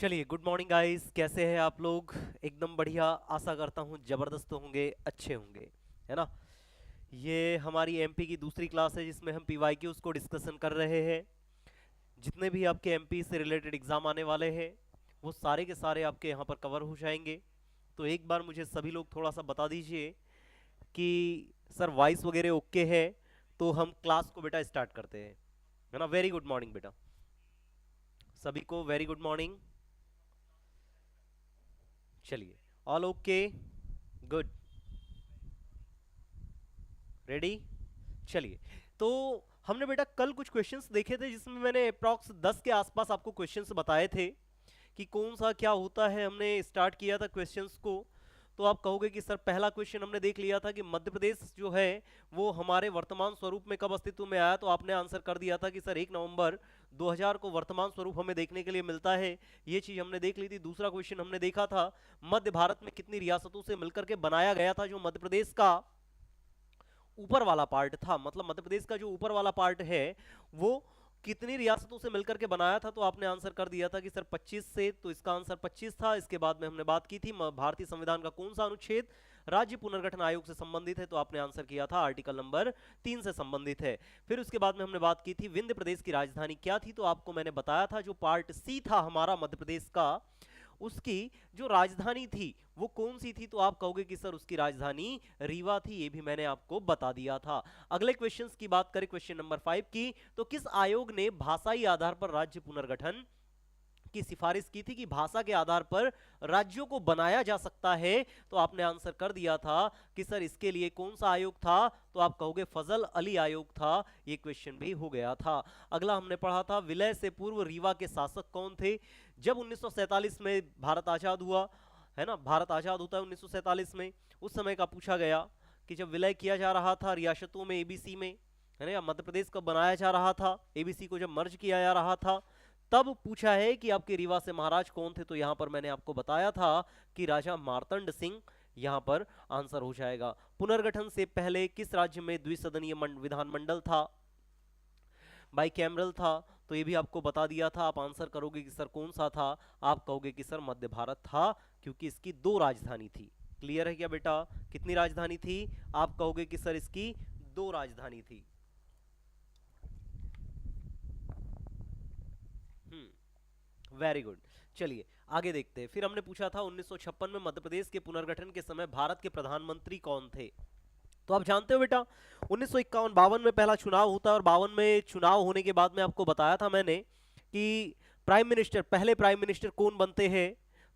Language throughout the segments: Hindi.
चलिए, गुड मॉर्निंग गाइस। कैसे हैं आप लोग? एकदम बढ़िया। आशा करता हूँ जबरदस्त होंगे, अच्छे होंगे, है ना। ये हमारी एमपी की दूसरी क्लास है जिसमें हम पीवाईक्यूज को डिस्कशन कर रहे हैं। जितने भी आपके एमपी से रिलेटेड एग्जाम आने वाले हैं वो सारे के सारे आपके यहाँ पर कवर हो जाएंगे। तो एक बार मुझे सभी लोग थोड़ा सा बता दीजिए कि सर वॉइस वगैरह ओके है, तो हम क्लास को बेटा स्टार्ट करते हैं, है ना। वेरी गुड मॉर्निंग बेटा, सभी को वेरी गुड मॉर्निंग। चलिए, ऑल ओके, गुड, रेडी। चलिए, तो हमने बेटा कल कुछ क्वेश्चंस देखे थे जिसमें मैंने अप्रॉक्स 10 के आसपास आपको क्वेश्चंस बताए थे कि कौन सा क्या होता है। हमने स्टार्ट किया था क्वेश्चंस को। तो आप कहोगे कि सर पहला क्वेश्चन हमने देख लिया था कि मध्य प्रदेश जो है वो हमारे वर्तमान स्वरूप में कब अस्तित्व में आया, तो आपने आंसर कर दिया था कि सर 1 नवंबर 2000 को वर्तमान स्वरूप हमें देखने के लिए मिलता है। ये चीज हमने देख ली थी। दूसरा क्वेश्चन हमने देखा था मध्य भारत में कितनी रियासतों से मिलकर के बनाया गया था। जो मध्य प्रदेश का ऊपर वाला पार्ट था, मतलब मध्य प्रदेश का जो ऊपर वाला पार्ट है वो कितनी रियासतों से मिलकर के बनाया था, तो आपने आंसर कर दिया था कि सर 25 से। तो इसका आंसर 25 था। इसके बाद में हमने बात की थी भारतीय संविधान का कौन सा अनुच्छेद राज्य पुनर्गठन आयोग से संबंधित है, तो आपने आंसर किया था आर्टिकल नंबर 3 से संबंधित है। फिर उसके बाद में हमने बात की थी विंध्य प्रदेश की राजधानी क्या थी, तो आपको मैंने बताया था जो पार्ट सी था हमारा मध्य प्रदेश का, उसकी जो राजधानी थी वो कौन सी थी, तो आप कहोगे कि सर उसकी राजधानी रीवा थी। ये भी मैंने आपको बता दिया था। अगले क्वेश्चंस की बात करें, क्वेश्चन नंबर 5 की, तो किस आयोग ने भाषाई आधार पर राज्य पुनर्गठन की सिफारिश की थी कि भाषा के आधार पर राज्यों को बनाया जा सकता है, तो आपने आंसर कर दिया था कि सर इसके लिए कौन सा आयोग था, तो आप कहोगे फजल अली आयोग था। ये क्वेश्चन भी हो गया था। अगला हमने पढ़ा था विलय से पूर्व रीवा के शासक कौन थे। जब 1947 में भारत आजाद हुआ, है ना, भारत आजाद होता है 1947 में, उस समय का पूछा गया कि जब विलय किया जा रहा था रियासतों में एबीसी में, है ना, या मध्य प्रदेश को बनाया जा रहा था, एबीसी को जब मर्ज किया जा रहा था, तब पूछा है कि आपके रीवा से महाराज कौन थे, तो यहां पर मैंने आपको बताया था कि राजा मार्तंड सिंह। यहां पर आंसर हो जाएगा। पुनर्गठन से पहले किस राज्य में द्विसदनीय विधानमंडल था, बाई कैमरल था, तो ये भी आपको बता दिया था। आप आंसर करोगे कि सर कौन सा था, आप कहोगे कि सर मध्य भारत था, क्योंकि इसकी दो राजधानी थी। क्लियर है क्या बेटा? कितनी राजधानी थी? आप कहोगे कि सर इसकी दो राजधानी थी। Very good. चलिए आगे देखते हैं। फिर हमने पूछा था 1956 में मध्य प्रदेश के पुनर्गठन के समय भारत के प्रधानमंत्री कौन थे, तो आप जानते हो बेटा 1951 52 में पहला चुनाव होता है, और 52 में चुनाव होने के बाद में आपको बताया था मैंने कि प्राइम मिनिस्टर, पहले प्राइम मिनिस्टर कौन बनते हैं,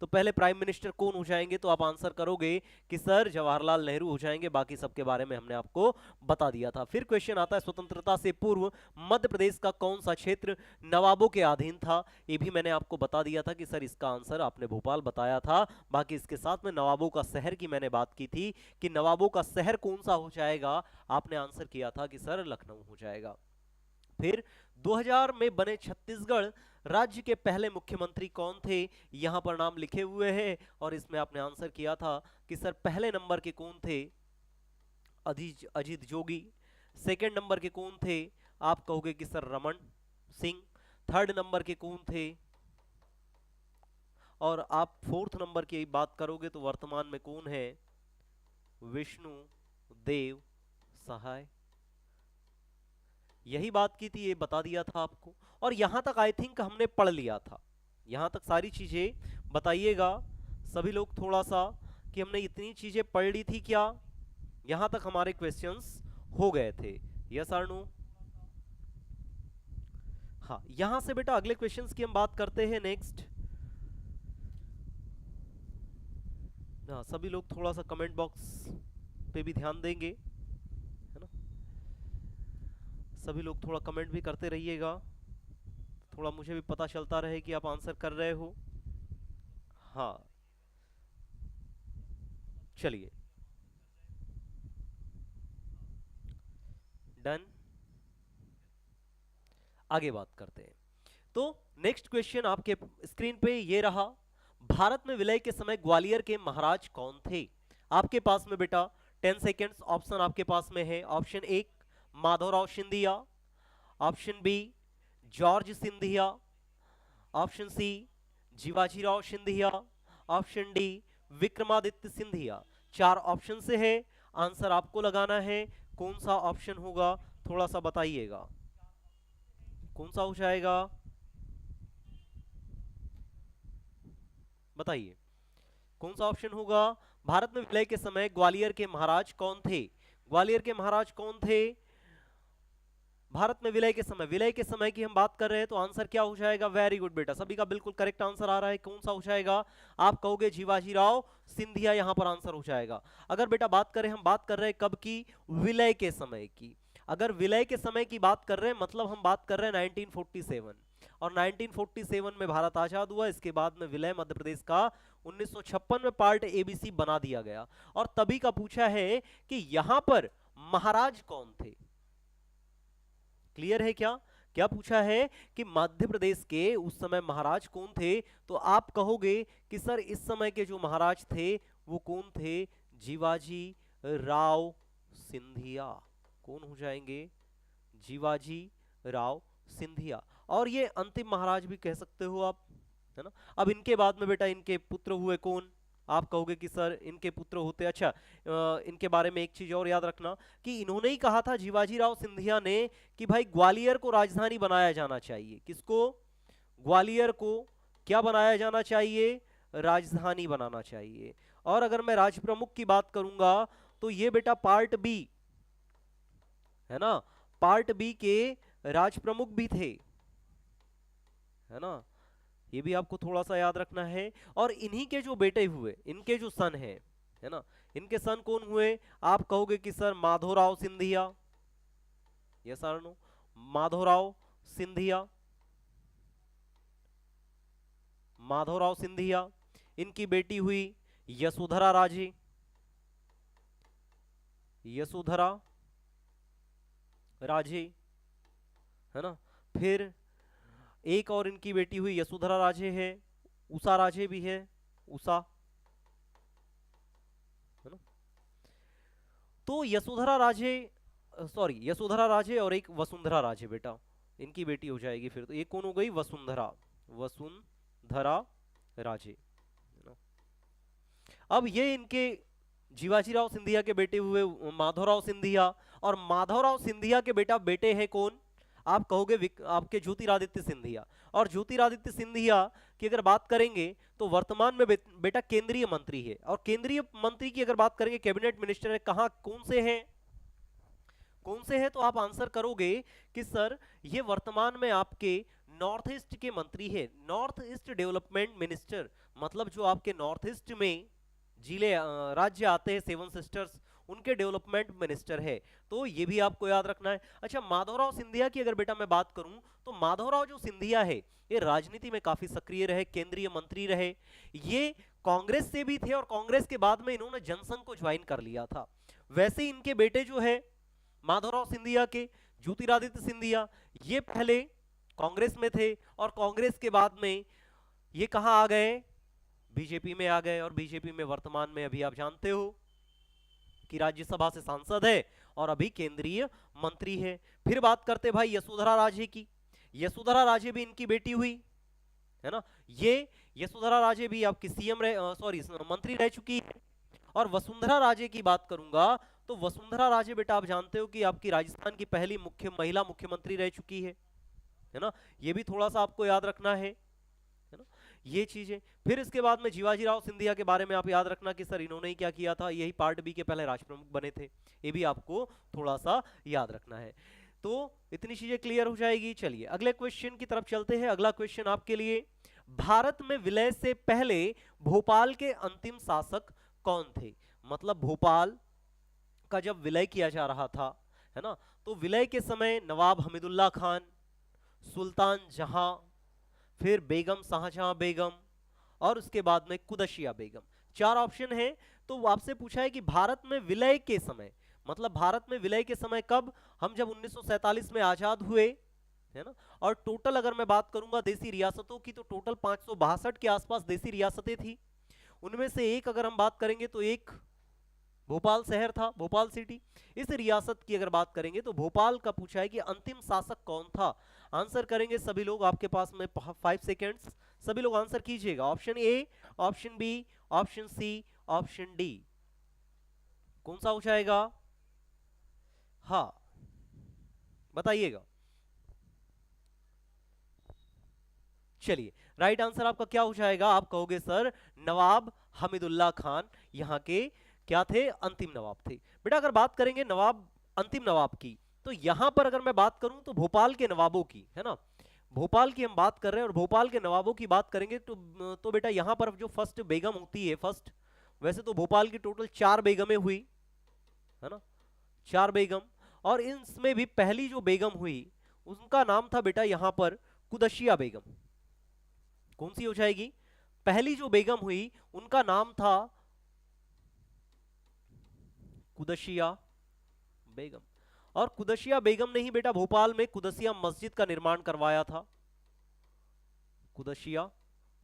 तो पहले प्राइम मिनिस्टर कौन हो जाएंगे, तो आप आंसर करोगे कि सर जवाहरलाल नेहरू हो जाएंगे। बाकी सबके बारे में हमने आपको बता दिया था। फिर क्वेश्चन आता है स्वतंत्रता से पूर्व मध्य प्रदेश का कौन सा क्षेत्र नवाबों के अधीन था, ये भी मैंने आपको बता दिया था कि सर इसका आंसर आपने भोपाल बताया था। बाकी इसके साथ में नवाबों का शहर की मैंने बात की थी कि नवाबों का शहर कौन सा हो जाएगा, आपने आंसर किया था कि सर लखनऊ हो जाएगा। फिर 2000 में बने छत्तीसगढ़ राज्य के पहले मुख्यमंत्री कौन थे, यहां पर नाम लिखे हुए हैं, और इसमें आपने आंसर किया था कि सर पहले नंबर के कौन थे, अजीत जोगी। सेकंड नंबर के कौन थे, आप कहोगे कि sir Raman Singh. Third number के कौन थे, और आप फोर्थ नंबर की बात करोगे तो वर्तमान में कौन है, विष्णु देव सहाय। यही बात की थी, ये बता दिया था आपको। और यहां तक आई थिंक हमने पढ़ लिया था। यहां तक सारी चीजें बताइएगा सभी लोग थोड़ा सा, कि हमने इतनी चीजें पढ़ ली थी क्या, यहां तक हमारे क्वेश्चंस हो गए थे। Yes or no? हाँ, यहां से बेटा अगले क्वेश्चंस की हम बात करते हैं नेक्स्ट। हाँ, सभी लोग थोड़ा सा कमेंट बॉक्स पे भी ध्यान देंगे, है ना। सभी लोग थोड़ा कमेंट भी करते रहिएगा, थोड़ा मुझे भी पता चलता रहे कि आप आंसर कर रहे हो। हाँ, चलिए डन, आगे बात करते हैं। तो नेक्स्ट क्वेश्चन आपके स्क्रीन पे ये रहा, भारत में विलय के समय ग्वालियर के महाराज कौन थे। आपके पास में बेटा 10 सेकेंड्स, ऑप्शन आपके पास में है। ऑप्शन एक Madhavrao Scindia, option B George Scindia, option C Jivajirao Scindia, option D Vikramaditya Scindia. 4 option से है, आंसर आपको लगाना है। कौन सा ऑप्शन होगा थोड़ा सा बताइएगा, कौन सा हो जाएगा बताइए, कौन सा ऑप्शन होगा। भारत में विलय के समय ग्वालियर के महाराज कौन थे? ग्वालियर के महाराज कौन थे भारत में विलय के समय की हम बात कर रहे हैं, तो आंसर क्या हो जाएगा? वेरी गुड बेटा, सभी का बिल्कुल करेक्ट आंसर आ रहा है। कौन सा हो जाएगा? आप कहोगे जीवाजीराव सिंधिया, यहां पर आंसर हो जाएगा। अगर बेटा बात करें, हम बात कर रहे हैं कब की? विलय के समय की। अगर विलय के समय की बात कर रहे हैं मतलब हम बात कर रहे हैं 1947, और 1947 में भारत आजाद हुआ। इसके बाद में विलय मध्य प्रदेश का 1956 में पार्ट एबीसी बना दिया गया। और तभी का पूछा है कि यहां पर महाराज कौन थे। क्लियर है क्या? क्या पूछा है कि मध्य प्रदेश के उस समय महाराज कौन थे, तो आप कहोगे कि सर इस समय के जो महाराज थे वो कौन थे? जीवाजी राव सिंधिया। कौन हो जाएंगे? जीवाजी राव सिंधिया। और ये अंतिम महाराज भी कह सकते हो आप, है ना। अब इनके बाद में बेटा इनके पुत्र हुए कौन? आप कहोगे कि सर इनके पुत्र होते, अच्छा इनके बारे में एक चीज और याद रखना कि इन्होंने ही कहा था जीवाजीराव सिंधिया ने कि भाई ग्वालियर को राजधानी बनाया जाना चाहिए। किसको? ग्वालियर को क्या बनाया जाना चाहिए? राजधानी बनाना चाहिए। और अगर मैं राजप्रमुख की बात करूंगा तो ये बेटा पार्ट बी, है ना, पार्ट बी के राजप्रमुख भी थे, है ना। ये भी आपको थोड़ा सा याद रखना है। और इन्हीं के जो बेटे हुए, इनके जो सन है ना, इनके सन कौन हुए? आप कहोगे कि सर माधवराव सिंधिया। यस और नो? माधवराव सिंधिया, माधवराव सिंधिया। इनकी बेटी हुई यशोधरा राजे, यशोधरा राजे, है ना। फिर एक और इनकी बेटी हुई यशोधरा राजे है, उषा राजे भी है, उषा, है ना। तो यशोधरा राजे, सॉरी यशोधरा राजे और एक वसुंधरा राजे बेटा, इनकी बेटी हो जाएगी। फिर तो एक कौन हो गई? वसुंधरा, वसुंधरा राजे, है ना। अब ये इनके जीवाजीराव सिंधिया के बेटे हुए माधवराव सिंधिया। और माधवराव सिंधिया के बेटे हैं कौन? आप कहोगे आपके ज्योतिरादित्य सिंधिया। और ज्योतिरादित्य सिंधिया की अगर बात करेंगे तो वर्तमान में बेटा केंद्रीय मंत्री है। और केंद्रीय मंत्री की अगर बात करेंगे, कैबिनेट मिनिस्टर है, कहां कौन से हैं? कौन से है? तो आप आंसर करोगे कि सर ये वर्तमान में आपके नॉर्थ ईस्ट के मंत्री है, नॉर्थ ईस्ट डेवलपमेंट मिनिस्टर। मतलब जो आपके नॉर्थ ईस्ट में जिले राज्य आते हैं, 7 सिस्टर्स, उनके डेवलपमेंट मिनिस्टर है। तो ये भी आपको याद रखना है। अच्छा, माधवराव सिंधिया की अगर बेटा मैं बात करूं तो माधवराव जो सिंधिया है ये राजनीति में काफी सक्रिय रहे, केंद्रीय मंत्री रहे। ये कांग्रेस से भी थे और कांग्रेस के बाद में इन्होंने जनसंघ को ज्वाइन कर लिया था। वैसे ही इनके बेटे जो है माधवराव सिंधिया के, ज्योतिरादित्य सिंधिया, ये पहले कांग्रेस में थे और कांग्रेस के बाद में ये कहां आ गए? बीजेपी में आ गए। और बीजेपी में वर्तमान में अभी आप जानते हो कि राज्यसभा से सांसद है और अभी केंद्रीय मंत्री है। फिर बात करते भाई यशोधरा राजे की। यशोधरा राजे भी इनकी बेटी हुई, है ना। ये यशोधरा राजे भी आपकी सीएम सॉरी मंत्री रह चुकी है। और वसुंधरा राजे की बात करूंगा तो वसुंधरा राजे बेटा आप जानते हो कि आपकी राजस्थान की पहली महिला मुख्यमंत्री रह चुकी है ना। ये भी थोड़ा सा आपको याद रखना है ना, ये चीजें। फिर इसके बाद में जीवाजीराव सिंधिया के बारे में आप याद रखना कि सर इन्होंने ही क्या किया था, यही पार्ट बी के पहले राष्ट्रप्रमुख बने थे। ये भी आपको थोड़ा सा याद रखना है। तो इतनी चीजें क्लियर हो जाएगी। चलिए अगले क्वेश्चन की तरफ चलते हैं। अगला क्वेश्चन आपके लिए, भारत में विलय से पहले भोपाल के अंतिम शासक कौन थे? मतलब भोपाल का जब विलय किया जा रहा था, है ना, तो विलय के समय नवाब हमीदुल्लाह खान, सुल्तान जहां, फिर बेगम शाहजहां बेगम और उसके बाद में कुदशिया बेगम। 4 ऑप्शन है। तो आपसे पूछा है कि भारत में विलय के समय, मतलब भारत में विलय के समय कब? हम जब 1947 में आजाद हुए, है ना। और टोटल अगर मैं बात करूंगा देसी रियासतों की तो टोटल 562 के आसपास देसी रियासतें थी। उनमें से एक अगर हम बात करेंगे तो एक भोपाल शहर था, भोपाल सिटी। इस रियासत की अगर बात करेंगे तो भोपाल का पूछा है कि अंतिम शासक कौन था। आंसर करेंगे सभी लोग, आपके पास में 5 सेकेंड्स सभी लोग आंसर कीजिएगा। Option A, option B, option C, option D, कौन सा हो जाएगा? हाँ बताइएगा। चलिए राइट आंसर आपका क्या हो जाएगा? आप कहोगे सर नवाब हमीदुल्लाह खान यहाँ के क्या थे? अंतिम नवाब थे। बेटा अगर बात करेंगे नवाब, अंतिम नवाब की, तो यहां पर अगर मैं बात करूं तो भोपाल के नवाबों की, है ना, भोपाल की हम बात कर रहे हैं और भोपाल के नवाबों की बात करेंगे तो बेटा यहां पर जो फर्स्ट बेगम होती है, फर्स्ट, वैसे तो भोपाल की टोटल 4 बेगमें हुई, है ना, 4 बेगम, और इसमें भी पहली जो बेगम हुई उनका नाम था बेटा यहां पर कुदशिया बेगम। कौन सी हो जाएगी? पहली जो बेगम हुई उनका नाम था कुदशिया बेगम। और कुदशिया बेगम ने ही बेटा भोपाल में कुदसिया मस्जिद का निर्माण करवाया था। कुदशिया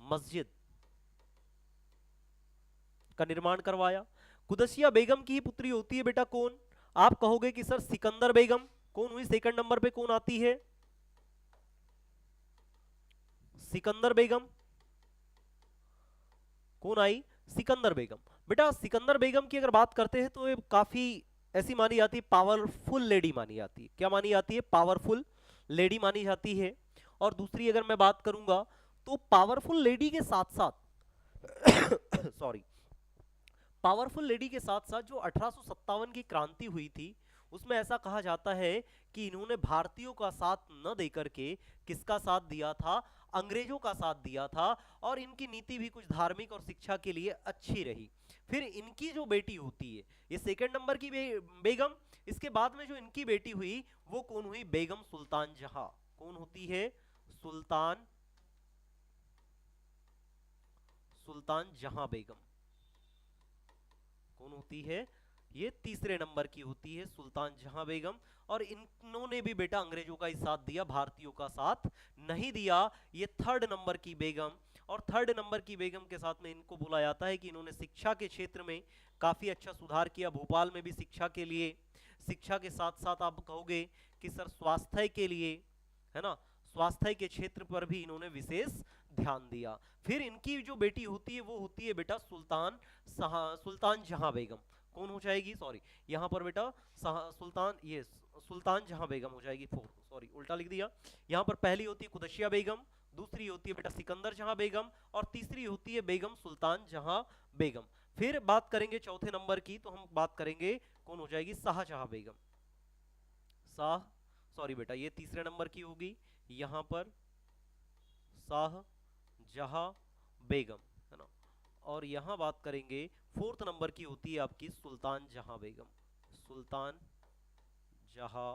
मस्जिद का निर्माण करवाया। कुदसिया बेगम की ही पुत्री होती है बेटा कौन? आप कहोगे कि सर सिकंदर बेगम। कौन हुई सेकंड नंबर पे? कौन आती है? सिकंदर बेगम। कौन आई? सिकंदर बेगम। बेटा सिकंदर बेगम की अगर बात करते हैं तो ये काफी ऐसी मानी जाती है, पावरफुल लेडी मानी जाती है। क्या मानी जाती है? पावरफुल लेडी मानी जाती है। और दूसरी अगर मैं बात करूंगा तो पावरफुल लेडी के साथ साथ सॉरी, पावरफुल लेडी के साथ साथ जो 1857 की क्रांति हुई थी उसमें ऐसा कहा जाता है कि इन्होंने भारतीयों का साथ न देकर के किसका साथ दिया था? अंग्रेजों का साथ दिया था। और इनकी नीति भी कुछ धार्मिक और शिक्षा के लिए अच्छी रही। फिर इनकी जो बेटी होती है, ये सेकंड नंबर की बेगम, इसके बाद में जो इनकी बेटी हुई वो कौन हुई? बेगम सुल्तान जहां। कौन होती है? सुल्तान, सुल्तान जहां बेगम। कौन होती है? ये तीसरे नंबर की होती है सुल्तान जहां बेगम। और इन्होंने भी बेटा अंग्रेजों का ही साथ दिया, भारतीयों का साथ नहीं दिया। ये थर्ड नंबर की बेगम। और थर्ड नंबर की बेगम के साथ में इनको बोला जाता है कि इन्होंने शिक्षा के क्षेत्र में काफी अच्छा सुधार किया। भोपाल में भी शिक्षा के लिए, शिक्षा के साथ साथ आप कहोगे कि सर स्वास्थ्य के लिए, है ना, स्वास्थ्य के क्षेत्र पर भी इन्होंने विशेष ध्यान दिया। फिर इनकी जो बेटी होती है वो होती है बेटा सुल्तान सुल्तान जहां बेगम। कौन हो जाएगी? सॉरी, यहाँ पर बेटा सुल्तान, ये सुल्तान जहां बेगम हो जाएगी फोर्थ, सॉरी उल्टा लिख दिया। यहाँ पर पहली होती है कुदशिया बेगम, दूसरी होती है बेटा सिकंदर जहां बेगम, और तीसरी होती है बेगम सुल्तान जहां बेगम। फिर बात करेंगे चौथे नंबर की, तो हम बात करेंगे कौन हो जाएगी? शाहजहां बेगम। शाह, सॉरी बेटा ये तीसरे नंबर की होगी, यहाँ पर शाहजहां बेगम, है ना। और यहां बात करेंगे फोर्थ नंबर की होती है आपकी सुल्तान जहां बेगम। सुल्तान जहां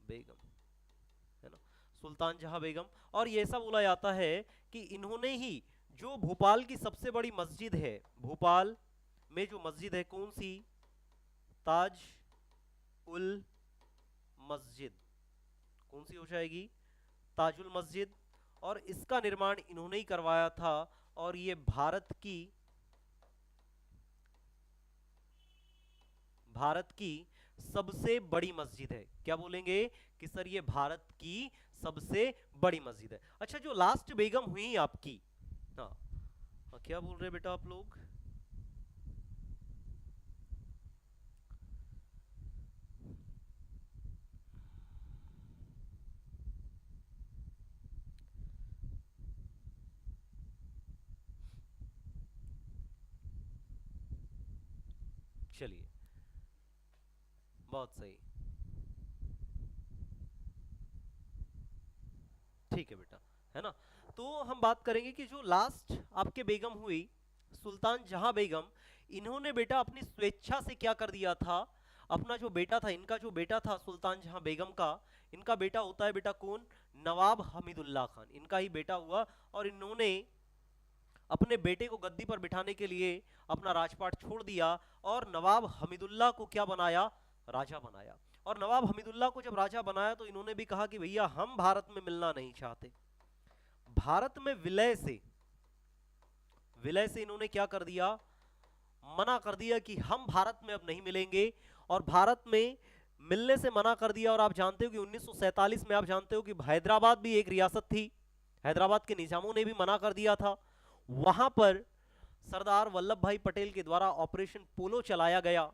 बेगम, है ना, सुल्तान जहां बेगम। और ये ऐसा बोला जाता है कि इन्होंने ही जो भोपाल की सबसे बड़ी मस्जिद है, भोपाल में जो मस्जिद है कौन सी? ताज उल मस्जिद। कौन सी हो जाएगी? ताजुल मस्जिद। और इसका निर्माण इन्होंने ही करवाया था। और ये भारत की सबसे बड़ी मस्जिद है। क्या बोलेंगे कि सर ये भारत की सबसे बड़ी मस्जिद है। अच्छा जो लास्ट बेगम हुई आपकी, हाँ, क्या बोल रहे बेटा आप लोग? चलिए बहुत सही, ठीक है बेटा, है ना। तो हम बात करेंगे कि जो लास्ट आपके बेगम हुई सुल्तान जहां बेगम, इन्होंने बेटा अपनी स्वेच्छा से क्या कर दिया था? अपना जो बेटा था, इनका जो बेटा था सुल्तान जहां बेगम का, इनका बेटा होता है बेटा कौन? नवाब हमीदुल्लाह खान, इनका ही बेटा हुआ। और इन्होंने अपने बेटे को गद्दी पर बिठाने के लिए अपना राजपाट छोड़ दिया और नवाब हमीदुल्लाह को क्या बनाया? राजा बनाया। और नवाब हमीदुल्लाह को जब राजा बनाया तो इन्होंने भी कहा कि भैया हम भारत में मिलना नहीं चाहते। भारत में विलय से इन्होंने क्या कर दिया? मना कर दिया कि हम भारत में अब नहीं मिलेंगे। और भारत में मिलने से मना कर दिया। और आप जानते हो कि 1947 में आप जानते हो कि हैदराबाद भी एक रियासत थी, हैदराबाद के निजामों ने भी मना कर दिया था। वहां पर सरदार वल्लभ भाई पटेल के द्वारा ऑपरेशन पोलो चलाया गया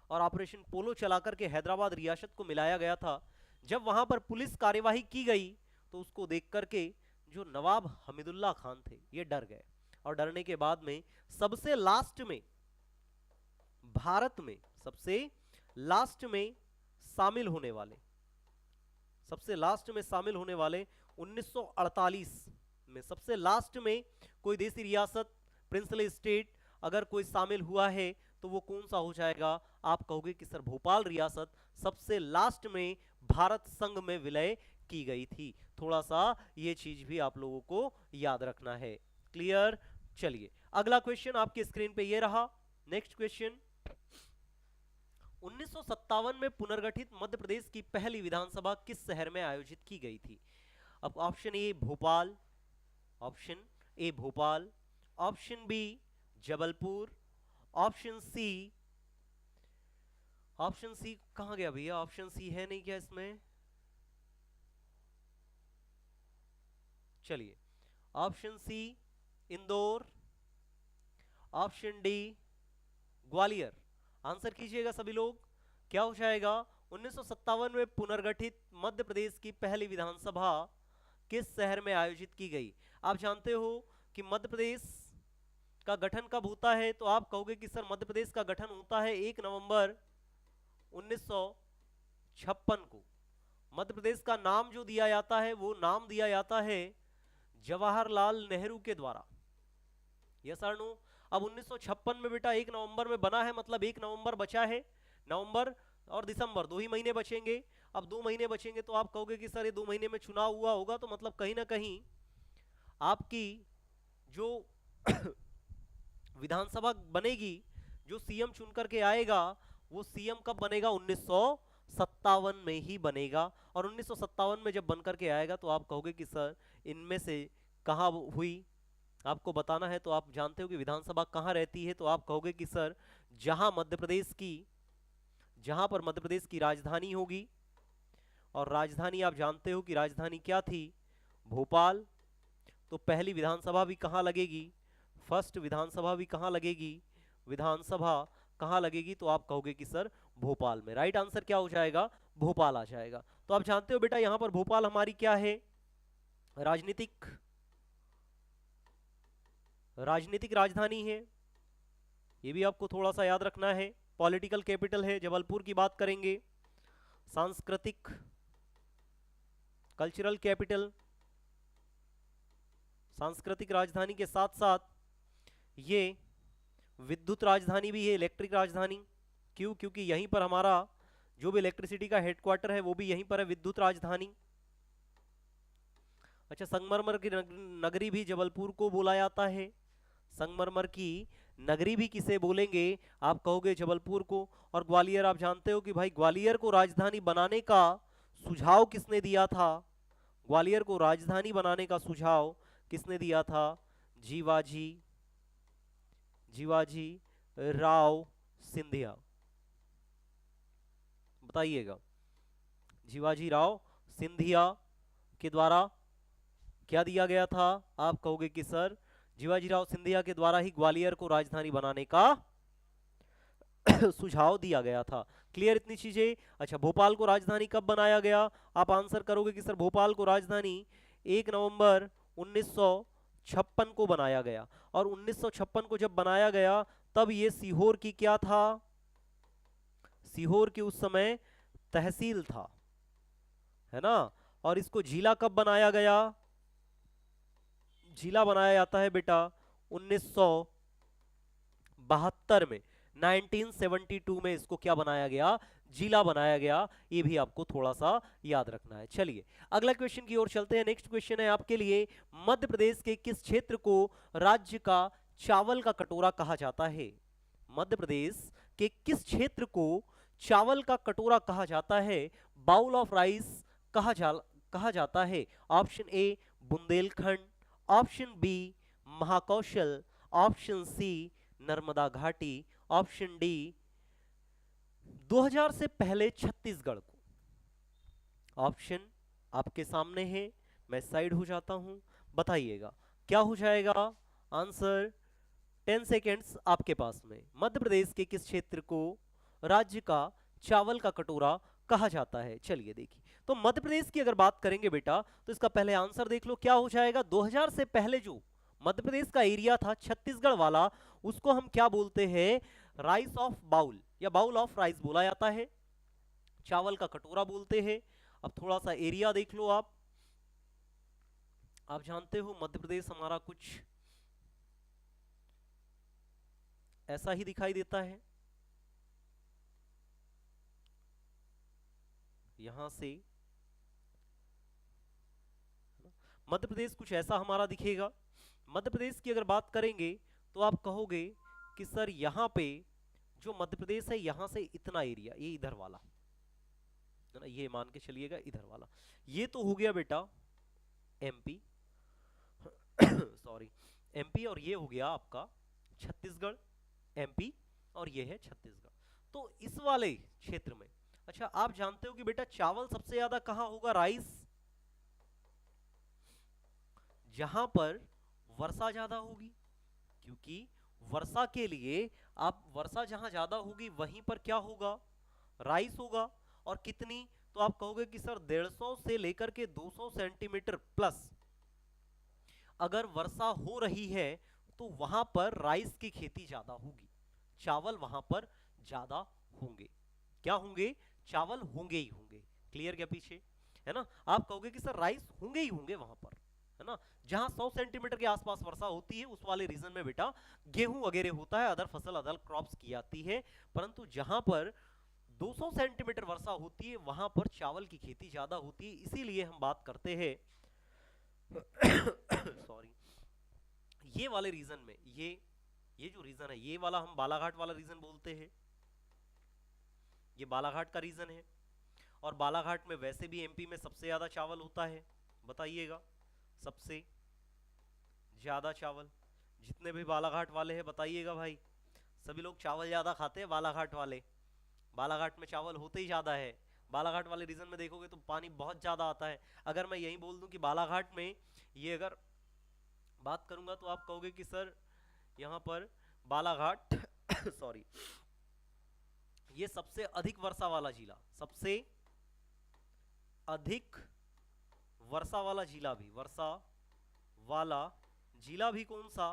और ऑपरेशन पोलो चला करके हैदराबाद रियासत को मिलाया गया था। जब वहां पर पुलिस कार्यवाही की गई तो उसको देख करके जो नवाब हमीदुल्लाह खान थे ये डर गए, और डरने के बाद में सबसे लास्ट में भारत में सबसे लास्ट में शामिल होने वाले सबसे लास्ट में शामिल होने वाले 1948 में सबसे लास्ट में कोई देसी रियासत, प्रिंसली स्टेट अगर कोई शामिल हुआ है तो वो कौन सा हो जाएगा? आप कहोगे कि सर भोपाल रियासत सबसे लास्ट में भारत संघ में विलय की गई थी। थोड़ा सा ये चीज भी आप लोगों को याद रखना है। क्लियर? चलिए अगला क्वेश्चन आपके स्क्रीन पे ये रहा। नेक्स्ट क्वेश्चन, 1957 में पुनर्गठित मध्य प्रदेश की पहली विधानसभा किस शहर में आयोजित की गई थी? अब option A Bhopal, option B Jabalpur, option C कहां गया भैया? ऑप्शन सी है नहीं क्या इसमें? चलिए option C Indore, option D Gwalior. Answer कीजिएगा सभी लोग, क्या हो जाएगा? 1957 में पुनर्गठित मध्य प्रदेश की पहली विधानसभा किस शहर में आयोजित की गई? आप जानते हो कि मध्य प्रदेश का गठन कब होता है? तो आप कहोगे कि सर मध्य प्रदेश का गठन होता है 1 नवंबर 1956 को। मध्य प्रदेश का नाम जो दिया जाता है वो नाम दिया जाता है जवाहरलाल नेहरू के द्वारा। यस और नो? अब 1956 में बेटा 1 नवंबर में बना है, मतलब 1 नवंबर बचा है। नवंबर और दिसंबर 2 ही महीने बचेंगे। अब 2 महीने बचेंगे तो आप कहोगे कि सर ये 2 महीने में चुनाव हुआ होगा, तो मतलब कहीं ना कहीं आपकी जो विधानसभा बनेगी, जो सीएम चुन करके आएगा, वो सीएम कब बनेगा? 1957 में ही बनेगा। और 1957 में जब बन करके आएगा तो आप कहोगे कि सर इनमें से कहाँ हुई? आपको बताना है तो आप जानते हो कि विधानसभा कहाँ रहती है, तो आप कहोगे कि सर जहां पर मध्य प्रदेश की राजधानी होगी, और राजधानी आप जानते हो कि राजधानी क्या थी? भोपाल। तो पहली विधानसभा भी कहाँ लगेगी? फर्स्ट विधानसभा भी कहाँ लगेगी? विधानसभा कहाँ लगेगी? तो आप कहोगे कि सर भोपाल में। राइट आंसर क्या हो जाएगा? भोपाल आ जाएगा। तो आप जानते हो बेटा यहां पर भोपाल हमारी क्या है? राजनीतिक राजधानी है। ये भी आपको थोड़ा सा याद रखना है। पॉलिटिकल कैपिटल है। जबलपुर की बात करेंगे, सांस्कृतिक कल्चरल कैपिटल, सांस्कृतिक राजधानी के साथ साथ ये विद्युत राजधानी भी है, इलेक्ट्रिक राजधानी। क्यों? क्योंकि यहीं पर हमारा जो भी इलेक्ट्रिसिटी का हेडक्वार्टर है वो भी यहीं पर है, विद्युत राजधानी। अच्छा, संगमरमर की नगरी भी जबलपुर को बोला जाता है। संगमरमर की नगरी भी किसे बोलेंगे? आप कहोगे जबलपुर को। और ग्वालियर, आप जानते हो कि भाई ग्वालियर को राजधानी बनाने का सुझाव किसने दिया था? ग्वालियर को राजधानी बनाने का सुझाव किसने दिया था? जीवाजी राव सिंधिया। बताइएगा, जीवाजी राव सिंधिया के द्वारा क्या दिया गया था? आप कहोगे कि सर जीवाजी राव सिंधिया के द्वारा ही ग्वालियर को राजधानी बनाने का सुझाव दिया गया था। क्लियर इतनी चीजें? अच्छा, भोपाल को राजधानी कब बनाया गया? आप आंसर करोगे कि सर भोपाल को राजधानी 1 नवंबर 1956 को बनाया गया। और 1956 को जब बनाया गया तब ये सीहोर की क्या था? सीहोर की उस समय तहसील था, है ना। और इसको जिला कब बनाया गया? जिला बनाया जाता है बेटा 1972 में, 1972 में इसको क्या बनाया गया? जिला बनाया गया। ये भी आपको थोड़ा सा याद रखना है। चलिए अगला क्वेश्चन की ओर चलते हैं। नेक्स्ट क्वेश्चन है आपके लिए, मध्य प्रदेश के किस क्षेत्र को राज्य का चावल का कटोरा कहा जाता है? मध्य प्रदेश के किस क्षेत्र को चावल का कटोरा कहा जाता है? बाउल ऑफ राइस कहा जाता है। Option A Bundelkhand, option B Mahakoshal, option C Narmada Ghati, option D 2000 से पहले छत्तीसगढ़ को। ऑप्शन आपके सामने है, मैं साइड हो जाता हूं। बताइएगा क्या हो जाएगा आंसर। 10 सेकेंड्स आपके पास में। मध्य प्रदेश के किस क्षेत्र को राज्य का चावल का कटोरा कहा जाता है? चलिए देखिए, तो मध्य प्रदेश की अगर बात करेंगे बेटा, तो इसका पहले आंसर देख लो क्या हो जाएगा। 2000 से पहले जो मध्य प्रदेश का एरिया था छत्तीसगढ़ वाला, उसको हम क्या बोलते हैं? राइस ऑफ बाउल या बाउल ऑफ राइस बोला जाता है, चावल का कटोरा बोलते हैं। अब थोड़ा सा एरिया देख लो आप जानते हो मध्य प्रदेश हमारा कुछ ऐसा ही दिखाई देता है। यहां से मध्य प्रदेश कुछ ऐसा हमारा दिखेगा। मध्य प्रदेश की अगर बात करेंगे तो आप कहोगे कि सर यहां पे जो मध्य प्रदेश है यहां से इतना एरिया, ये इधर वाला है ना, ये मान के चलिएगा इधर वाला। ये तो हो गया बेटा एमपी सॉरी, एमपी, और ये हो गया आपका छत्तीसगढ़। एमपी और ये है छत्तीसगढ़। तो इस वाले क्षेत्र में, अच्छा आप जानते हो कि बेटा चावल सबसे ज्यादा कहां होगा? राइस, जहां पर वर्षा ज्यादा होगी, क्योंकि वर्षा के लिए आप वर्षा जहां ज्यादा होगी वहीं पर क्या होगा? राइस होगा। और कितनी? तो आप कहोगे कि सर 150 से लेकर के 200 सेंटीमीटर प्लस अगर वर्षा हो रही है तो वहां पर राइस की खेती ज्यादा होगी, चावल वहां पर ज्यादा होंगे। क्या होंगे? चावल होंगे ही होंगे। क्लियर क्या पीछे? है ना। आप कहोगे कि सर राइस होंगे ही होंगे वहां पर, है ना। जहां 100 सेंटीमीटर के आसपास वर्षा होती है उस वाले रीजन में बेटा गेहूं वगैरह होता है, अदर फसल अदर क्रॉप्स की जाती है। परंतु जहां पर 200 सेंटीमीटर वर्षा होती है वहां पर चावल की खेती ज्यादा होती है। इसीलिए हम बात करते हैं सॉरी, ये वाले रीजन में, ये जो रीजन है ये वाला हम बालाघाट वाला रीजन बोलते हैं। ये बालाघाट का रीजन है। और बालाघाट में वैसे भी एमपी में सबसे ज्यादा चावल होता है। बताइएगा सबसे ज्यादा चावल जितने भी बालाघाट वाले हैं बताइएगा भाई। सभी लोग चावल ज्यादा खाते हैं बालाघाट वाले। बालाघाट में चावल होते ही ज्यादा है। बालाघाट वाले रीजन में देखोगे तो पानी बहुत ज्यादा आता है। अगर मैं यही बोल दूं कि बालाघाट में ये अगर बात करूंगा तो आप कहोगे कि सर यहां पर बालाघाट सॉरी, ये सबसे अधिक वर्षा वाला जिला, सबसे अधिक वर्षा वाला जिला भी, वर्षा वाला जिला भी कौन सा?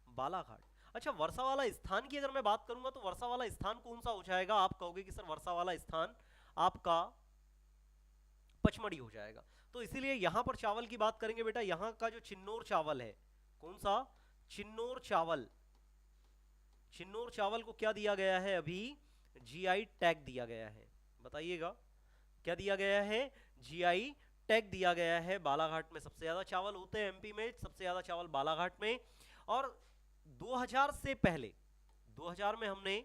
बालाघाट। अच्छा वर्षा वाला स्थान की अगर मैं बात करूंगा तो वर्षा वाला स्थान कौन सा हो जाएगा? आप कहोगे कि सर वर्षा वाला स्थान आपका पचमढ़ी हो जाएगा। तो इसीलिए यहां पर चावल की बात करेंगे बेटा, यहां का जो चिन्नौर चावल है, कौन सा? चिन्नौर चावल। चिन्नौर चावल को क्या दिया गया है? अभी जीआई टैग दिया गया है। बताइएगा क्या दिया गया है? जीआई टैग दिया गया है। बालाघाट में सबसे ज्यादा चावल होते हैं, एमपी में सबसे ज्यादा चावल बालाघाट में। और 2000 से पहले, 2000 में हमने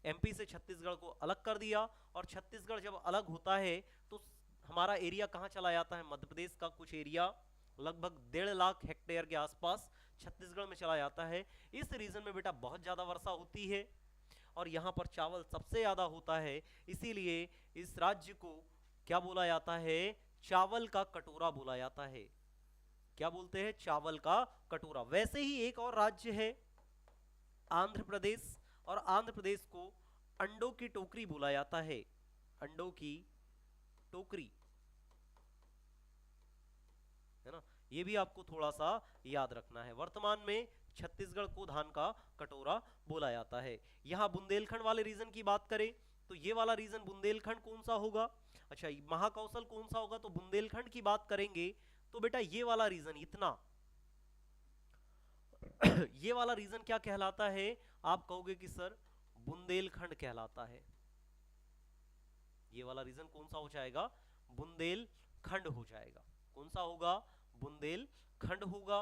एमपी से छत्तीसगढ़ को अलग कर दिया। और छत्तीसगढ़ जब अलग होता है तो हमारा एरिया कहां चला जाता है? मध्य प्रदेश का कुछ एरिया लगभग 1.5 लाख हेक्टेयर के आसपास छत्तीसगढ़ में चला जाता है। इस रीजन में बेटा बहुत ज्यादा वर्षा होती है और यहां पर चावल सबसे ज्यादा होता है। इसीलिए इस राज्य को क्या बोला जाता है? चावल का कटोरा बोला जाता है। क्या बोलते हैं? चावल का कटोरा। वैसे ही एक और राज्य है आंध्र प्रदेश, और आंध्र प्रदेश को अंडों की टोकरी बोला जाता है। अंडों की टोकरी, है ना। ये भी आपको थोड़ा सा याद रखना है। वर्तमान में छत्तीसगढ़ को धान का कटोरा बोला जाता है। यहां बुंदेलखंड वाले रीजन की बात करें तो ये वाला रीजन बुंदेलखंड कौन सा होगा? अच्छा महाकौशल कौन सा होगा? तो बुंदेलखंड की बात करेंगे तो बेटा ये वाला रीजन इतना ये वाला रीजन क्या कहलाता है? आप कहोगे कि सर बुंदेलखंड कहलाता है। ये वाला रीजन कौन सा हो जाएगा? बुंदेलखंड हो जाएगा। कौन सा होगा? बुंदेलखंड होगा।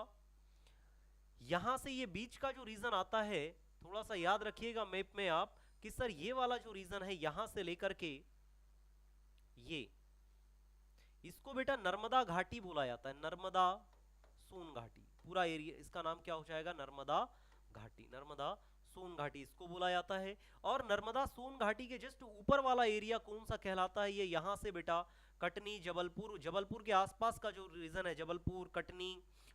यहां से ये बीच का जो रीजन आता है थोड़ा सा याद रखिएगा मैप में आप कि सर ये वाला जो रीजन है यहां से लेकर के ये, इसको बेटा नर्मदा घाटी बोला जाता है। नर्मदा सोन घाटी पूरा एरिया, इसका नाम क्या हो जाएगा? नर्मदा घाटी, नर्मदा सोन घाटी इसको बोला जाता है। और नर्मदा सोन घाटी के जस्ट ऊपर वाला एरिया कौन सा कहलाता है, ये यहाँ से बेटा कटनी, जबलपुर, जबलपुर के आसपास का जो रीजन है, जबलपुर, कटनी,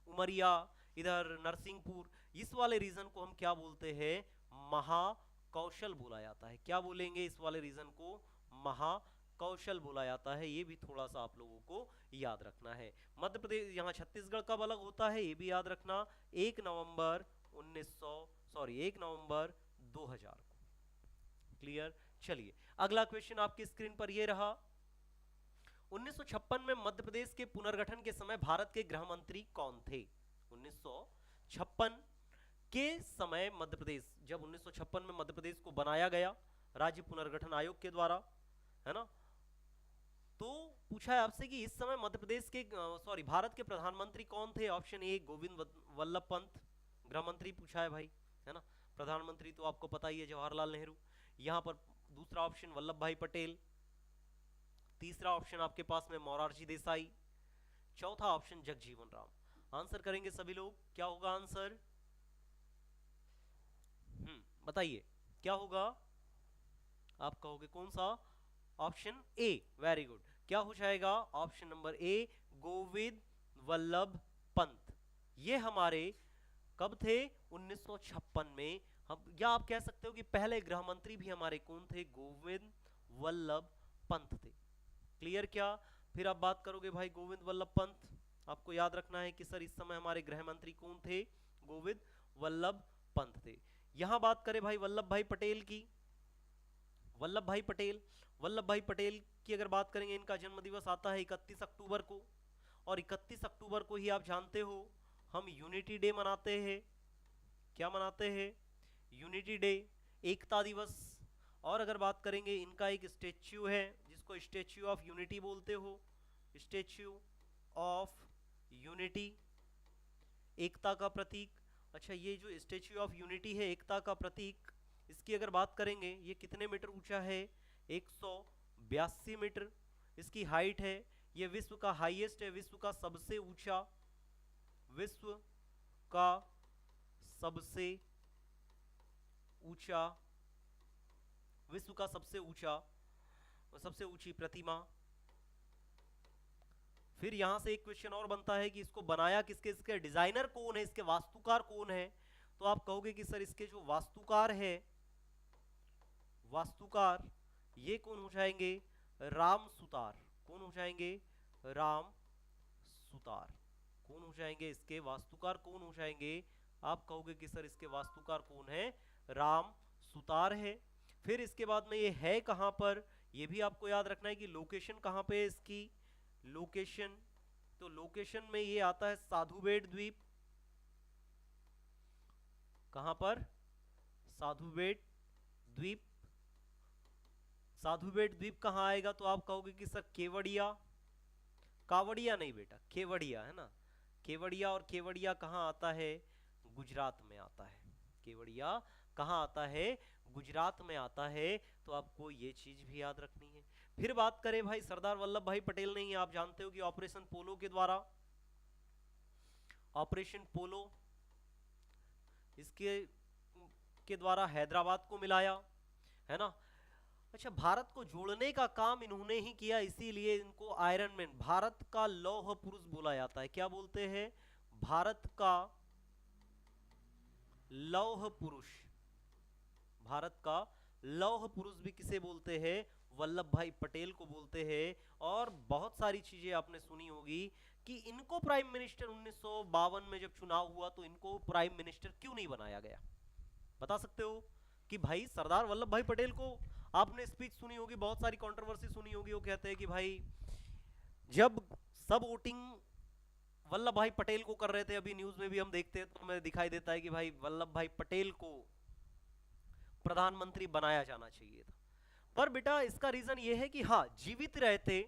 उमरिया, इधर नरसिंहपुर, इस वाले रीजन को हम क्या बोलते हैं, महाकौशल बोला जाता है। क्या बोलेंगे इस वाले रीजन को, महाकौशल बोला जाता है। ये भी थोड़ा सा आप लोगों को याद रखना है। मध्य प्रदेश, यहाँ छत्तीसगढ़ कब अलग होता है ये भी याद रखना, 1 नवंबर 2000 को। क्लियर। चलिए अगला क्वेश्चन आपकी स्क्रीन पर ये रहा। 1956 में मध्य प्रदेश के पुनर्गठन के समय भारत के गृह मंत्री कौन थे? 1956 के समय मध्य प्रदेश, जब 1956 में मध्य प्रदेश को बनाया गया राज्य पुनर्गठन आयोग के द्वारा, है ना, तो पूछा है आपसे कि इस समय मध्य प्रदेश के भारत के प्रधानमंत्री कौन थे? ऑप्शन ए गोविंद वल्लभ पंत, गृह मंत्री पूछा है भाई, है ना। प्रधानमंत्री तो आपको पता ही है जवाहरलाल नेहरू। यहाँ पर दूसरा ऑप्शन वल्लभ भाई पटेल, तीसरा ऑप्शन आपके पास में मोरारजी देसाई, चौथा ऑप्शन जगजीवन राम। आंसर करेंगे सभी लोग, क्या होगा आंसर? बताइए क्या होगा? आप कहोगे कौन सा? Option A, very good. क्या हो जाएगा? Option number A, Govind Vallabh Pant. ये हमारे कब थे? 1956 में। हम या आप कह सकते हो कि पहले गृह मंत्री भी हमारे कौन थे? गोविंद वल्लभ पंत थे। क्लियर क्या? फिर आप बात करोगे भाई गोविंद वल्लभ पंत, आपको याद रखना है कि सर इस समय हमारे गृह मंत्री कौन थे? गोविंद वल्लभ पंत थे। यहां बात करें भाई वल्लभ भाई पटेल की, वल्लभ भाई पटेल की अगर बात करेंगे, इनका जन्म दिवस आता है 31 अक्टूबर को, और 31 अक्टूबर को ही आप जानते हो हम यूनिटी डे मनाते हैं। क्या मनाते हैं? यूनिटी डे, एकता दिवस। और अगर बात करेंगे, इनका एक स्टेच्यू है जिसको स्टेच्यू ऑफ यूनिटी बोलते हो, स्टेच्यू ऑफ यूनिटी, एकता का प्रतीक। अच्छा, ये जो स्टेच्यू ऑफ यूनिटी है, एकता का प्रतीक, इसकी अगर बात करेंगे, ये कितने मीटर ऊंचा है? 182 मीटर इसकी हाइट है। ये विश्व का हाईएस्ट है, विश्व का सबसे ऊंचा, विश्व का सबसे ऊंचा, विश्व का सबसे ऊंचा, सबसे ऊंची प्रतिमा। फिर यहां से एक क्वेश्चन और बनता है कि इसको बनाया किसके, इसके डिजाइनर कौन है, इसके वास्तुकार कौन है? तो आप कहोगे कि सर इसके जो वास्तुकार है, वास्तुकार ये कौन हो जाएंगे? राम सुतार। कौन हो जाएंगे? राम सुतार। कौन हो जाएंगे इसके वास्तुकार? कौन हो जाएंगे? आप कहोगे कि सर इसके वास्तुकार कौन है? राम सुतार है। फिर इसके बाद में ये है कहां पर, ये भी आपको याद रखना है कि लोकेशन कहां पे है इसकी, लोकेशन। तो लोकेशन में ये आता है साधुबेट द्वीप। कहां पर? साधुबेट द्वीप। साधुबेट द्वीप कहां आएगा? तो आप कहोगे कि सर केवड़िया, कावड़िया नहीं बेटा, केवड़िया है ना, केवड़िया। और केवड़िया कहां आता है? गुजरात में आता है। केवड़िया कहां आता है? गुजरात में आता है। तो आपको ये चीज भी याद रखनी है। फिर बात करें भाई सरदार वल्लभ भाई पटेल ने ही, आप जानते हो कि ऑपरेशन पोलो के द्वारा, ऑपरेशन पोलो इसके के द्वारा हैदराबाद को मिलाया, है ना। अच्छा, भारत को जोड़ने का काम इन्होंने ही किया, इसीलिए इनको आयरन मैन, भारत का लौह पुरुष बोला जाता है। क्या बोलते हैं? भारत का लौह पुरुष। भारत का लौह पुरुष भी किसे बोलते हैं? वल्लभ भाई पटेल को बोलते हैं। और बहुत सारी चीजें आपने सुनी होगी कि इनको प्राइम मिनिस्टर 1952 में जब चुनाव हुआ तो इनको प्राइम मिनिस्टर क्यों नहीं बनाया गया? बता सकते हो कि भाई सरदार वल्लभ भाई पटेल को, आपने स्पीच सुनी होगी, बहुत सारी कंट्रोवर्सी सुनी होगी, वो कहते हैं कि भाई जब सब वोटिंग वल्लभ भाई पटेल को कर रहे थे, अभी न्यूज में भी हम देखते हैं तो हमें दिखाई देता है कि भाई वल्लभ भाई पटेल को प्रधानमंत्री बनाया जाना चाहिए था। पर बेटा इसका रीजन ये है कि हाँ, जीवित रहते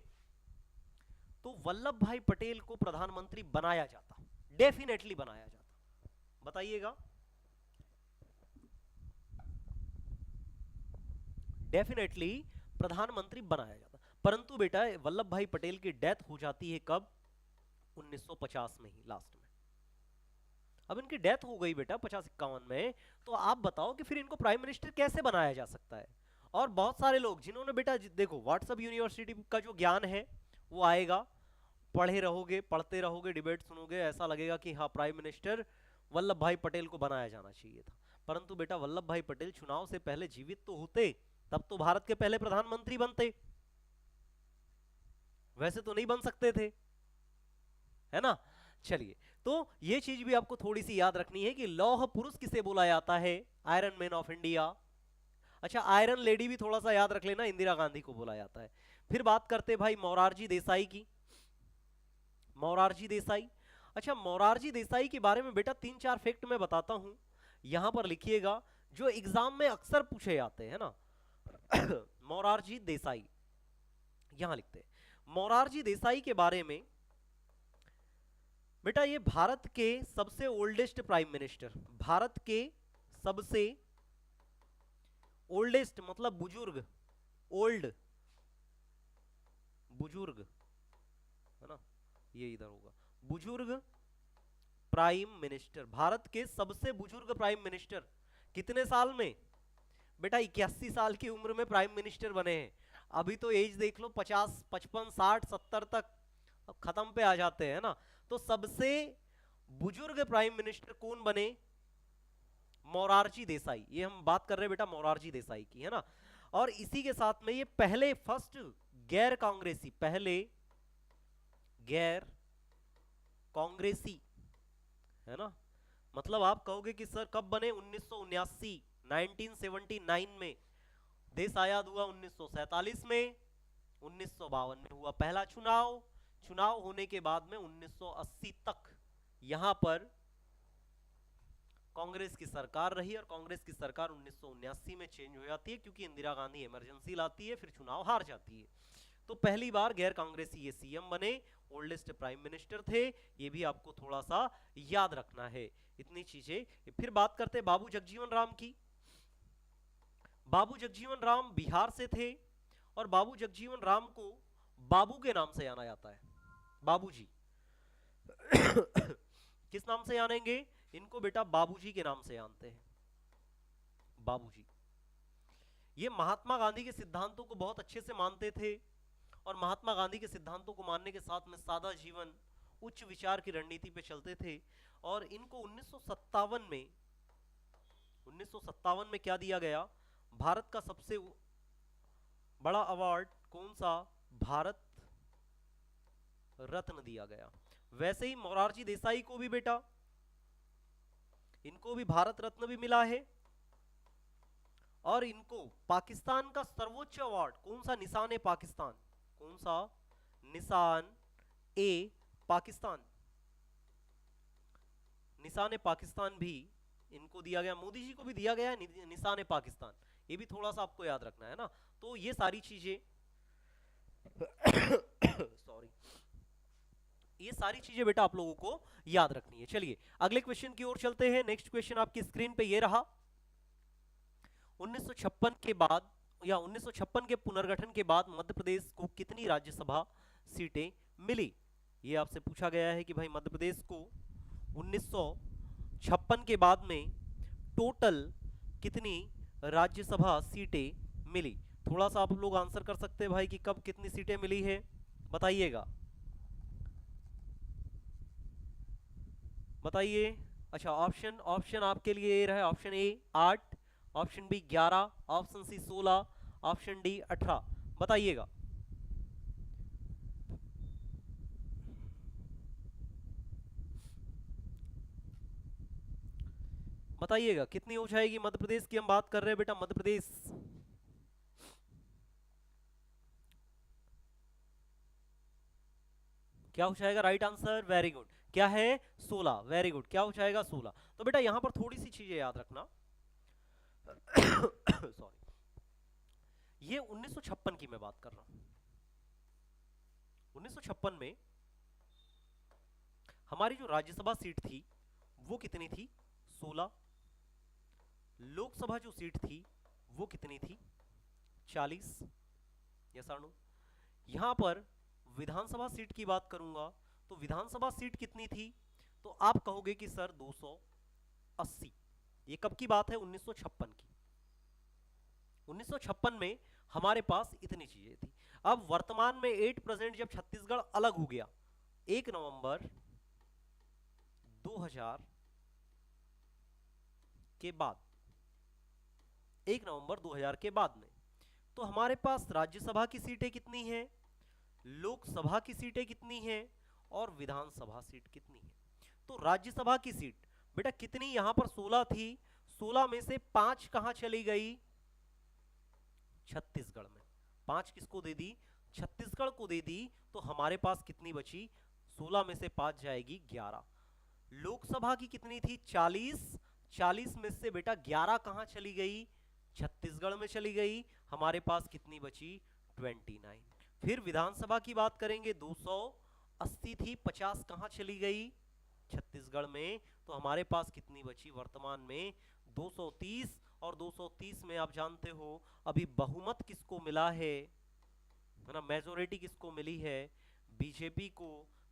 तो वल्लभ भाई पटेल को प्रधानमंत्री बनाया जाता, डेफिनेटली बनाया जाता। बताइएगा। डेफिनेटली प्रधानमंत्री बनाया जाता, परंतु बेटा वल्लभ भाई पटेल की डेथ हो जाती है कब? 1950 में ही, लास्ट में। अब इनकी डेथ हो गई बेटा 50-51 में, तो आप बताओ कि फिर इनको प्राइम मिनिस्टर कैसे बनाया जा सकता है। और बहुत सारे लोग जिन्होंने बेटा देखो व्हाट्सएप यूनिवर्सिटी का जो ज्ञान है वो आएगा, पढ़े रहोगे, पढ़ते रहोगे, डिबेट सुनोगे, ऐसा लगेगा कि हाँ प्राइम मिनिस्टर वल्लभ भाई पटेल को बनाया जाना चाहिए था। परंतु बेटा वल्लभ भाई पटेल चुनाव से पहले जीवित तो होते, तब तो भारत के पहले प्रधानमंत्री बनते, वैसे तो नहीं बन सकते थे, है ना। चलिए, तो ये चीज भी आपको थोड़ी सी याद रखनी है कि लौह पुरुष किसे बोला जाता है, आयरन मैन ऑफ इंडिया। अच्छा, आयरन लेडी भी थोड़ा सा याद रख लेना, इंदिरा गांधी को बोला जाता है। फिर बात करते भाई मोरारजी देसाई की। मोरारजी देसाई, अच्छा मोरारजी देसाई के बारे में बेटा 3-4 फैक्ट मैं बताता हूं, यहां पर लिखिएगा, जो एग्जाम में अक्सर पूछे जाते हैं ना। मोरारजी देसाई, यहां लिखते हैं मोरारजी देसाई के बारे में बेटा, ये भारत के सबसे ओल्डेस्ट प्राइम मिनिस्टर, भारत के सबसे ओल्डेस्ट मतलब बुजुर्ग, ओल्ड बुजुर्ग, है ना, ये इधर होगा, बुजुर्ग प्राइम मिनिस्टर, भारत के सबसे बुजुर्ग प्राइम मिनिस्टर। कितने साल में बेटा, 81 साल की उम्र में प्राइम मिनिस्टर बने हैं। अभी तो एज देख लो 50, 55, 60, 70 तक खत्म पे आ जाते हैं ना। तो सबसे बुजुर्ग प्राइम मिनिस्टर कौन बने, मोरारजी देसाई। ये हम बात कर रहे हैं बेटा मोरारजी देसाई की, है ना। और इसी के साथ में ये पहले फर्स्ट गैर कांग्रेसी, पहले गैर कांग्रेसी, है ना। मतलब आप कहोगे कि सर कब बने, 1979, 1979 में। देश आजाद हुआ 1947 में, 1952 में हुआ पहला चुनाव। चुनाव होने के बाद में 1980 तक यहां पर कांग्रेस की सरकार रही, और कांग्रेस की सरकार 1979 में चेंज हो जाती है, क्योंकि इंदिरा गांधी इमरजेंसी लाती है, फिर चुनाव हार जाती है। तो पहली बार गैर कांग्रेसी ये सीएम बने, ओल्डेस्ट प्राइम मिनिस्टर थे, ये भी आपको थोड़ा सा याद रखना है, इतनी चीजें। फिर बात करते हैं बाबू जगजीवन राम की। बाबू जगजीवन राम बिहार से थे, और बाबू जगजीवन राम को बाबू के नाम से जाना जाता है, बाबूजी। किस नाम से जानेंगे इनको बेटा, बाबूजी के नाम से जानते हैं, बाबूजी। ये महात्मा गांधी के सिद्धांतों को बहुत अच्छे से मानते थे, और महात्मा गांधी के सिद्धांतों को मानने के साथ में सादा जीवन, उच्च विचार की रणनीति पे चलते थे। और इनको 1957 में क्या दिया गया, भारत का सबसे बड़ा अवार्ड कौन सा, भारत रत्न दिया गया। वैसे ही मोरारजी देसाई को भी बेटा, इनको भी भारत रत्न भी मिला है, और इनको पाकिस्तान का सर्वोच्च अवार्ड कौन सा, निशान ए पाकिस्तान, कौन सा, निशान ए पाकिस्तान, निशान ए पाकिस्तान भी इनको दिया गया। मोदी जी को भी दिया गया है निशान ए पाकिस्तान, ये भी थोड़ा सा आपको याद रखना है ना। तो ये सारी चीजें सॉरी, ये सारी चीजें बेटा आप लोगों को याद रखनी है। चलिए अगले क्वेश्चन की ओर चलते हैं। नेक्स्ट क्वेश्चन आपकी स्क्रीन पे ये रहा। 1956 के बाद, या 1956 के पुनर्गठन के बाद मध्य प्रदेश को कितनी राज्यसभा सीटें मिली। ये आपसे पूछा गया है कि भाई मध्य प्रदेश को 1956 के बाद में टोटल कितनी राज्यसभा सीटें मिली। थोड़ा सा आप लोग आंसर कर सकते हैं भाई कि कब कितनी सीटें मिली है, बताइएगा, बताइए। अच्छा, ऑप्शन आपके लिए ये रहा, option A 8, option B 11, option C 16, option D 18, बताइएगा। बताइएगा कितनी हो जाएगी। मध्य प्रदेश की हम बात कर रहे हैं बेटा, मध्य प्रदेश। क्या हो जाएगा राइट आंसर, वेरी गुड, क्या है 16, वेरी गुड, क्या हो जाएगा 16। तो बेटा यहां पर थोड़ी सी चीजें याद रखना। सॉरी, ये 1956 की मैं बात कर रहा हूं। 1956 में हमारी जो राज्यसभा सीट थी वो कितनी थी, 16। लोकसभा जो सीट थी वो कितनी थी, 40। यस और नो। यहां पर विधानसभा सीट की बात करूंगा तो विधानसभा सीट कितनी थी, तो आप कहोगे कि सर 280। ये कब की बात है? 1956 की। 1956 में हमारे पास इतनी चीजें थी। अब वर्तमान में 8% जब छत्तीसगढ़ अलग हो गया 1 नवंबर 2000 के बाद, 1 नवंबर 2000 के बाद में, तो हमारे पास राज्यसभा की सीटें कितनी हैं, लोकसभा की सीटें कितनी हैं और विधानसभा सीट कितनी है? तो राज्यसभा की सीट बेटा कितनी, यहां पर 16 थी, 16 में से 5 कहां चली गई? छत्तीसगढ़ में। 5 किसको दे दी? छत्तीसगढ़ को दे दी। तो हमारे पास कितनी बची? 16 में से 5 जाएगी 11। लोकसभा की कितनी थी? 40। 40 में से बेटा 11 कहां चली गई? छत्तीसगढ़ में चली गई। हमारे पास कितनी बची? 29। फिर विधानसभा की बात करेंगे, 280 थी, 50 कहां चली गई? छत्तीसगढ़ में। तो हमारे पास कितनी बची वर्तमान में? 230। और 230 में आप जानते हो अभी बहुमत किसको मिला है ना, मेजोरिटी किसको मिली है? बीजेपी को।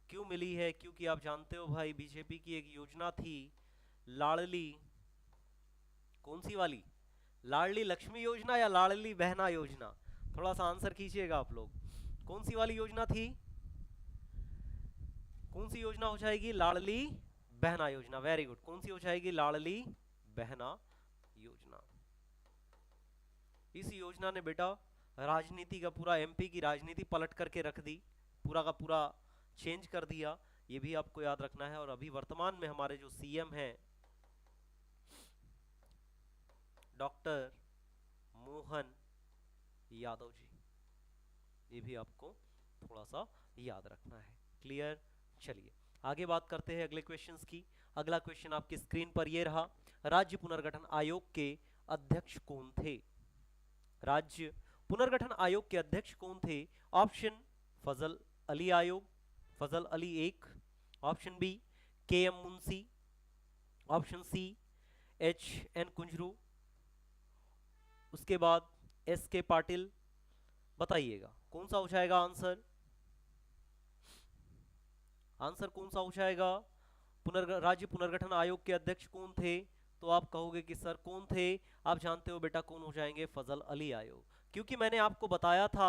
क्यों मिली है? क्योंकि आप जानते हो भाई बीजेपी की एक योजना थी लाडली, कौन सी वाली? लाडली लक्ष्मी योजना या लाडली बहना योजना? थोड़ा सा आंसर कीजिएगा आप लोग, कौन सी वाली योजना थी? कौन सी योजना हो जाएगी? लाडली बहना योजना। Very good. कौन सी हो जाएगी? लाडली बहना योजना। इस योजना ने बेटा राजनीति का पूरा, एमपी की राजनीति पलट करके रख दी, पूरा का पूरा चेंज कर दिया। ये भी आपको याद रखना है। और अभी वर्तमान में हमारे जो सीएम हैं डॉक्टर मोहन यादव जी, ये भी आपको थोड़ा सा याद रखना है। क्लियर? चलिए आगे बात करते हैं अगले क्वेश्चंस की। अगला क्वेश्चन आपकी स्क्रीन पर ये रहा, राज्य पुनर्गठन आयोग के अध्यक्ष कौन थे? राज्य पुनर्गठन आयोग के अध्यक्ष कौन थे? ऑप्शन फजल अली आयोग, Fazal Ali 1, option B K M Munshi, option C H N Kunzru, उसके बाद एस के पाटिल। बताइएगा कौन सा हो जाएगा आंसर? आंसर कौन सा हो जाएगा? राज्य पुनर्गठन आयोग के अध्यक्ष कौन थे? तो आप कहोगे कि सर कौन थे? आप जानते हो बेटा कौन हो जाएंगे? फजल अली आयोग। क्योंकि मैंने आपको बताया था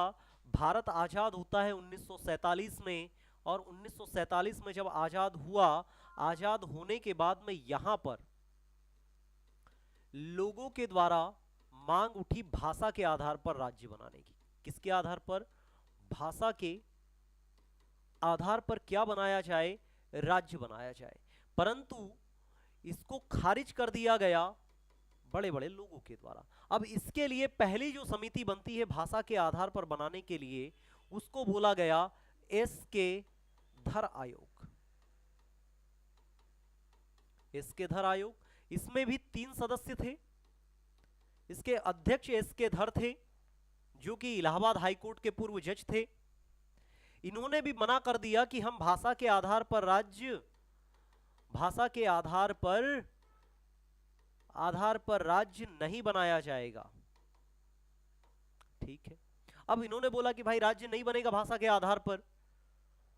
भारत आजाद होता है 1947 में, और 1947 में जब आजाद हुआ, आजाद होने के बाद में यहां पर लोगों के द्वारा मांग उठी भाषा के आधार पर राज्य बनाने की। किसके आधार पर? भाषा के आधार पर क्या बनाया जाए? राज्य बनाया जाए। परंतु इसको खारिज कर दिया गया बड़े बड़े लोगों के द्वारा। अब इसके लिए पहली जो समिति बनती है भाषा के आधार पर बनाने के लिए, उसको बोला गया एस के धर आयोग। एस के धर आयोग, इसमें भी 3 सदस्य थे। इसके अध्यक्ष एस के धर थे, जो कि इलाहाबाद हाईकोर्ट के पूर्व जज थे। इन्होंने भी मना कर दिया कि हम भाषा के आधार पर राज्य, भाषा के आधार पर राज्य नहीं बनाया जाएगा। ठीक है। अब इन्होंने बोला कि भाई राज्य नहीं बनेगा भाषा के आधार पर।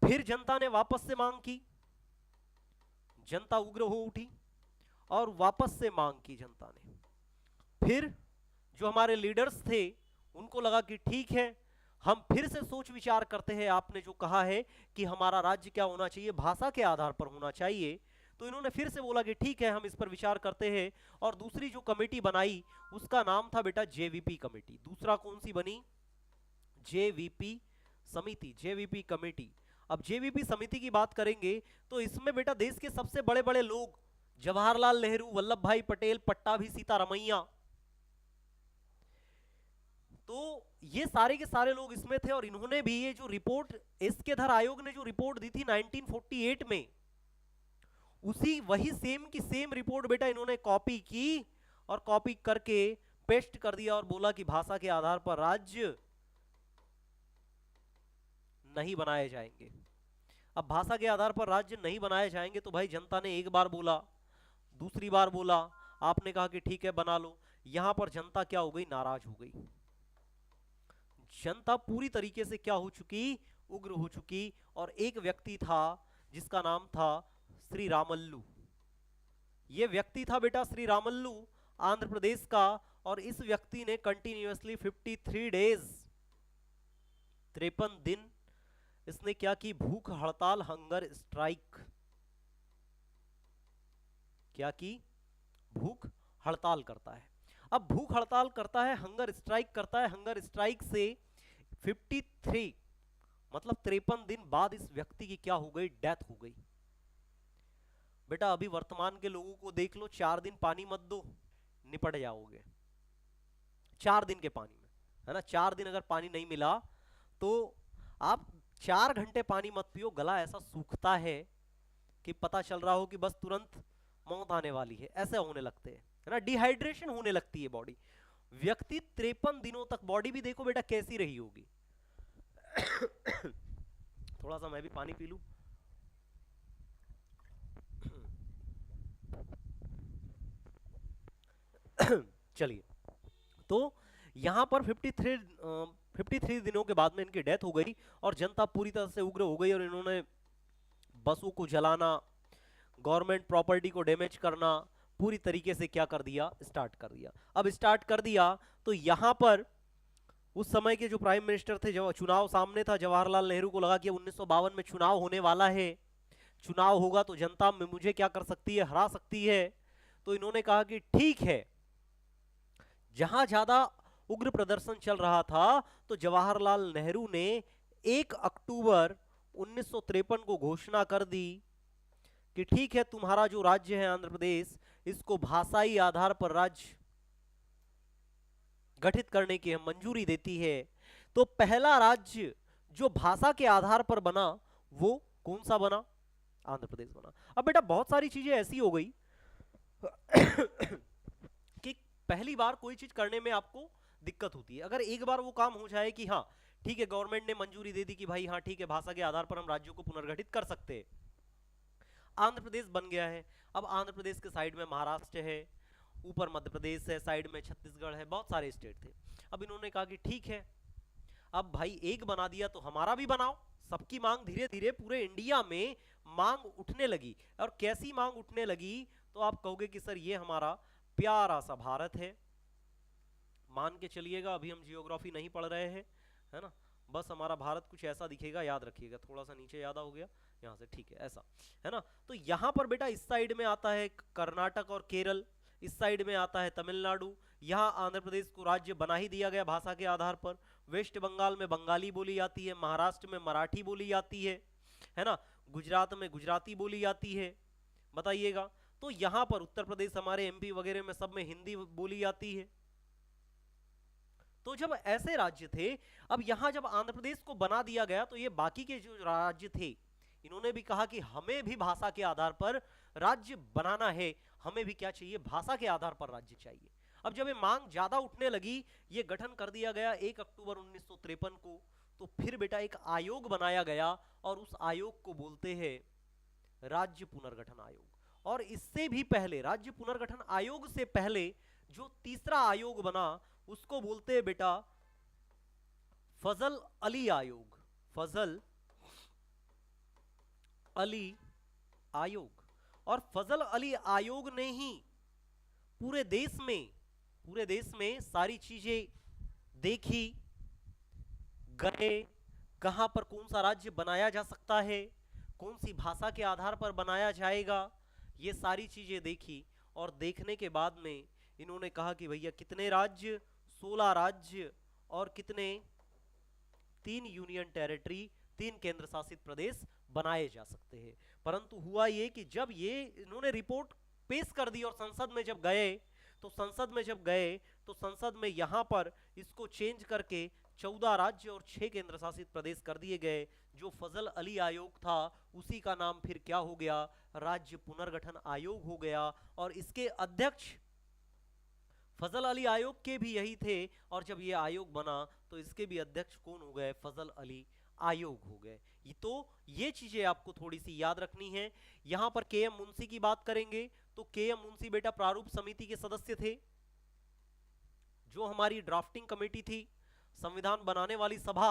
फिर जनता ने वापस से मांग की, जनता उग्र हो उठी और वापस से मांग की जनता ने। फिर जो हमारे लीडर्स थे उनको लगा कि ठीक है, हम फिर से सोच विचार करते हैं, आपने जो कहा है कि हमारा राज्य क्या होना चाहिए, भाषा के आधार पर होना चाहिए। तो इन्होंने फिर से बोला कि ठीक है, हम इस पर विचार करते हैं। और दूसरी जो कमेटी बनाई उसका नाम था बेटा जेवीपी कमेटी। दूसरा कौन सी बनी? जेवीपी समिति, जेवीपी कमेटी। अब जेवीपी समिति की बात करेंगे तो इसमें बेटा देश के सबसे बड़े बड़े लोग, जवाहरलाल नेहरू, वल्लभ भाई पटेल, पट्टाभी सीतारमैया, तो ये सारे के सारे लोग इसमें थे। और इन्होंने भी ये जो रिपोर्ट, एसके धर आयोग ने जो रिपोर्ट दी थी 1948 में, उसी वही सेम की सेम रिपोर्ट बेटा इन्होंने कॉपी की और कॉपी करके पेस्ट कर दिया और बोला कि भाषा के आधार पर राज्य नहीं बनाए जाएंगे। अब भाषा के आधार पर राज्य नहीं बनाए जाएंगे तो भाई जनता ने एक बार बोला, दूसरी बार बोला, आपने कहा कि ठीक है बना लो। यहां पर जनता क्या हो गई? नाराज हो गई। जनता पूरी तरीके से क्या हो चुकी? उग्र हो चुकी। और एक व्यक्ति था जिसका नाम था श्री रामल्लू। ये व्यक्ति था बेटा श्री रामल्लू, आंध्र प्रदेश का, और इस व्यक्ति ने कंटिन्यूअसली 53 डेज, 53 दिन इसने क्या की, भूख हड़ताल, हंगर स्ट्राइक। क्या की, भूख हड़ताल करता है। अब भूख हड़ताल करता है, हंगर स्ट्राइक करता है, हंगर स्ट्राइक से 53 मतलब 53 दिन बाद इस व्यक्ति की क्या हो गई, डेथ हो गई। बेटा अभी वर्तमान के लोगों को देख लो, 4 दिन पानी मत दो, निपट जाओगे 4 दिन के पानी में, है ना। 4 दिन अगर पानी नहीं मिला तो आप 4 घंटे पानी मत पियो, गला ऐसा सूखता है कि पता चल रहा हो कि बस तुरंत मौत आने वाली है, ऐसे होने लगते हैं, है ना। डिहाइड्रेशन होने लगती है बॉडी। व्यक्ति 53 दिनों तक, बॉडी भी देखो बेटा कैसी रही होगी। थोड़ा सा मैं भी पानी पी लूं। चलिए, तो यहां पर 53 दिनों के बाद में इनकी डेथ हो गई और जनता पूरी तरह से उग्र हो गई और इन्होंने बसों को जलाना, गवर्नमेंट प्रॉपर्टी को डैमेज करना, पूरी तरीके से क्या कर दिया, स्टार्ट कर दिया। अब स्टार्ट कर दिया तो यहां पर उस समय के जो प्राइम मिनिस्टर थे, जब चुनाव सामने था, जवाहरलाल नेहरू को लगा कि 1952 में चुनाव होने वाला है, चुनाव होगा तो जनता में मुझे क्या कर सकती है, हरा सकती है। तो इन्होंने कहा कि ठीक है, जहां ज्यादा उग्र प्रदर्शन चल रहा था तो जवाहरलाल नेहरू ने 1 अक्टूबर 1953 को घोषणा कर दी कि ठीक है, तुम्हारा जो राज्य है आंध्र प्रदेश, इसको भाषाई आधार पर राज्य गठित करने की हम मंजूरी देती है। तो पहला राज्य जो भाषा के आधार पर बना वो कौन सा बना, आंध्र प्रदेश बना। अब बेटा बहुत सारी चीजें ऐसी हो गई कि पहली बार कोई चीज करने में आपको दिक्कत होती है। अगर एक बार वो काम हो जाए कि हाँ ठीक है, गवर्नमेंट ने मंजूरी दे दी कि भाई हाँ ठीक है, भाषा के आधार पर हम राज्यों को पुनर्गठित कर सकते हैं, आंध्र प्रदेश बन गया है। अब आंध्र प्रदेश के साइड में महाराष्ट्र है, ऊपर मध्य प्रदेश है, साइड में छत्तीसगढ़ है, बहुत सारे स्टेट थे। अब इन्होंने कहा कि ठीक है, अब भाई एक बना दिया तो हमारा भी बनाओ। सबकी मांग धीरे धीरे पूरे इंडिया में मांग उठने लगी। और कैसी मांग उठने लगी, तो आप कहोगे कि सर ये हमारा प्यारा सा भारत है, मान के चलिएगा, अभी हम जियोग्राफी नहीं पढ़ रहे हैं, है ना, बस हमारा भारत कुछ ऐसा दिखेगा, याद रखिएगा, थोड़ा सा नीचे याद हो गया यहाँ से, ठीक है, ऐसा, है ना। तो यहाँ पर बेटा इस साइड में आता है कर्नाटक और केरल, इस साइड में आता है तमिलनाडु। यहाँ आंध्र प्रदेश को राज्य बना ही दिया गया भाषा के आधार पर। वेस्ट बंगाल में बंगाली बोली जाती है, महाराष्ट्र में मराठी बोली जाती है ना, गुजरात में गुजराती बोली जाती है, बताइएगा। तो यहाँ पर उत्तर प्रदेश, हमारे एमपी वगैरह में सब में हिंदी बोली जाती है। तो जब ऐसे राज्य थे, अब यहां जब आंध्र प्रदेश को बना दिया गया तो ये बाकी के जो राज्य थे, इन्होंने भी कहा कि हमें भी भाषा के आधार पर राज्य बनाना है, हमें भी क्या चाहिए, भाषा के आधार पर राज्य चाहिए। अब जब ये मांग ज्यादा उठने लगी, ये गठन कर दिया गया 1 अक्टूबर 1953 को। तो फिर बेटा एक आयोग बनाया गया और उस आयोग को बोलते हैं राज्य पुनर्गठन आयोग। और इससे भी पहले, राज्य पुनर्गठन आयोग से पहले जो तीसरा आयोग बना उसको बोलते हैं बेटा फजल अली आयोग, फजल अली आयोग। और फजल अली आयोग ने ही पूरे देश में सारी चीजें देखी, गए कहां पर कौन सा राज्य बनाया जा सकता है, कौन सी भाषा के आधार पर बनाया जाएगा, ये सारी चीजें देखी। और देखने के बाद में इन्होंने कहा कि भैया कितने राज्य, 16 राज्य और कितने, 3 यूनियन टेरिटरी, 3 केंद्र शासित प्रदेश बनाए जा सकते हैं। परंतु हुआ ये कि जब ये इन्होंने रिपोर्ट पेश कर दी और संसद में जब गए तो संसद में यहां पर इसको चेंज करके 14 राज्य और 6 केंद्र शासित प्रदेश कर दिए गए। जो फजल अली आयोग था उसी का नाम फिर क्या हो गया, राज्य पुनर्गठन आयोग हो गया। और इसके अध्यक्ष फजल अली आयोग के भी यही थे, और जब ये आयोग बना तो इसके भी अध्यक्ष कौन हो गए, फजल अली आयोग हो गए। तो ये चीजें आपको थोड़ी सी याद रखनी है। यहां पर के एम मुंशी की बात करेंगे तो के एम मुंशी बेटा प्रारूप समिति के सदस्य थे, जो हमारी ड्राफ्टिंग कमेटी थी, संविधान बनाने वाली सभा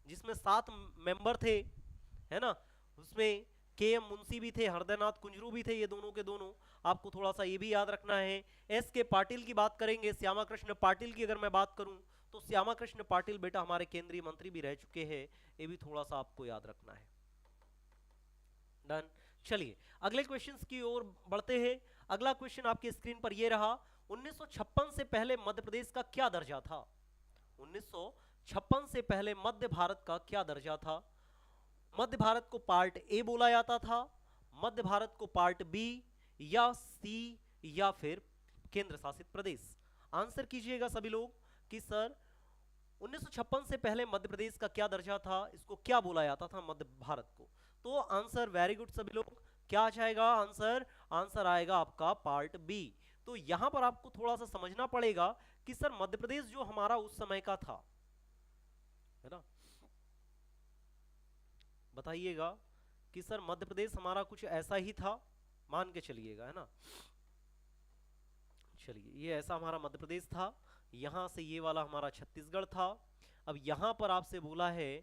जिसमें 7 मेंबर थे, है ना, उसमें के एम मुंशी भी थे, हृदयनाथ कुंजरू भी थे, ये दोनों के दोनों, आपको थोड़ा सा ये भी याद रखना है। एस के पाटिल की बात करेंगे, श्यामा कृष्ण पाटिल की अगर मैं बात करूं तो श्यामा कृष्ण पाटिल बेटा हमारे केंद्रीय मंत्री भी रह चुके हैं, ये भी थोड़ा सा आपको याद रखना है। डन। चलिए अगले क्वेश्चंस की ओर बढ़ते हैं। अगला क्वेश्चन आपकी स्क्रीन पर ये रहा, 1956 से पहले मध्य प्रदेश का क्या दर्जा था? 1956 से पहले मध्य भारत का क्या दर्जा था? मध्य भारत को पार्ट ए बोला जाता था, मध्य भारत को पार्ट बी, या सी, या फिर केंद्र शासित प्रदेश? आंसर कीजिएगा सभी लोग कि सर 1956 से पहले मध्य प्रदेश का क्या दर्जा था, इसको क्या बोला जाता था मध्य भारत को? तो आंसर वेरी गुड सभी लोग, क्या आ जाएगा आंसर? आंसर आएगा आपका पार्ट बी। तो यहां पर आपको थोड़ा सा समझना पड़ेगा कि सर मध्य प्रदेश जो हमारा उस समय का था, है ना, बताइएगा कि सर मध्य प्रदेश हमारा कुछ ऐसा ही था, मान के चलिएगा, है ना। चलिए ये ऐसा हमारा मध्य प्रदेश था, यहां से ये वाला हमारा छत्तीसगढ़ था। अब यहां पर आपसे बोला है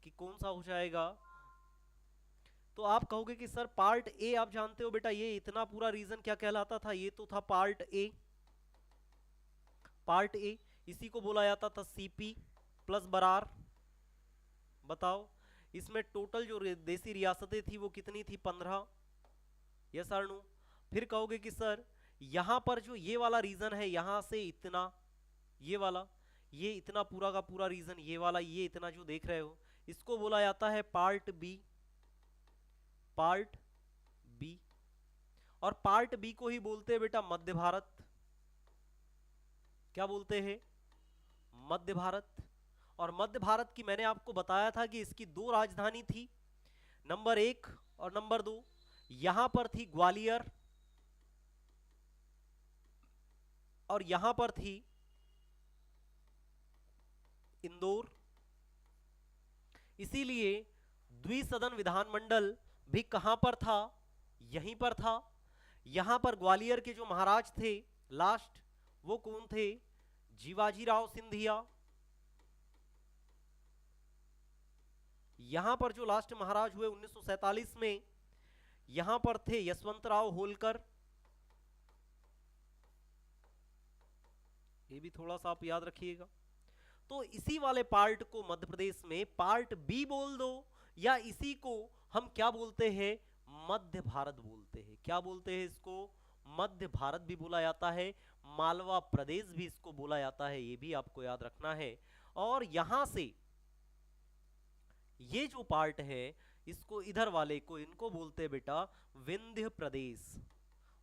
कि कौन सा हो जाएगा, तो आप कहोगे कि सर पार्ट ए आप जानते हो बेटा, ये इतना पूरा रीजन क्या कहलाता था, ये तो था पार्ट ए। पार्ट ए इसी को बोला जाता था सीपी प्लस बरार। बताओ इसमें टोटल जो देसी रियासतें थी वो कितनी थी? 15। यस और नो? फिर कहोगे कि सर यहां पर जो ये वाला रीजन है, यहां से इतना, ये वाला, ये इतना पूरा का पूरा रीजन, ये वाला, ये इतना जो देख रहे हो, इसको बोला जाता है पार्ट बी। पार्ट बी, और पार्ट बी को ही बोलते हैं बेटा मध्य भारत। क्या बोलते हैं? मध्य भारत। और मध्य भारत की मैंने आपको बताया था कि इसकी दो राजधानी थी, नंबर 1 और नंबर 2। यहां पर थी ग्वालियर और यहां पर थी इंदौर। इसीलिए द्विसदन विधानमंडल भी कहां पर था? यहीं पर था। यहां पर ग्वालियर के जो महाराज थे लास्ट, वो कौन थे? जीवाजीराव सिंधिया। यहां पर जो लास्ट महाराज हुए 1947 में, यहां पर थे यशवंतराव होलकर। ये भी थोड़ा सा आप याद रखिएगा। तो इसी वाले पार्ट को मध्य प्रदेश में पार्ट बी बोल दो, या इसी को हम क्या बोलते हैं? मध्य भारत बोलते हैं। क्या बोलते हैं इसको? मध्य भारत भी बोला जाता है, मालवा प्रदेश भी इसको बोला जाता है, ये भी आपको याद रखना है। और यहां से ये जो पार्ट है, इसको इधर वाले को, इनको बोलते हैं बेटा विंध्य प्रदेश।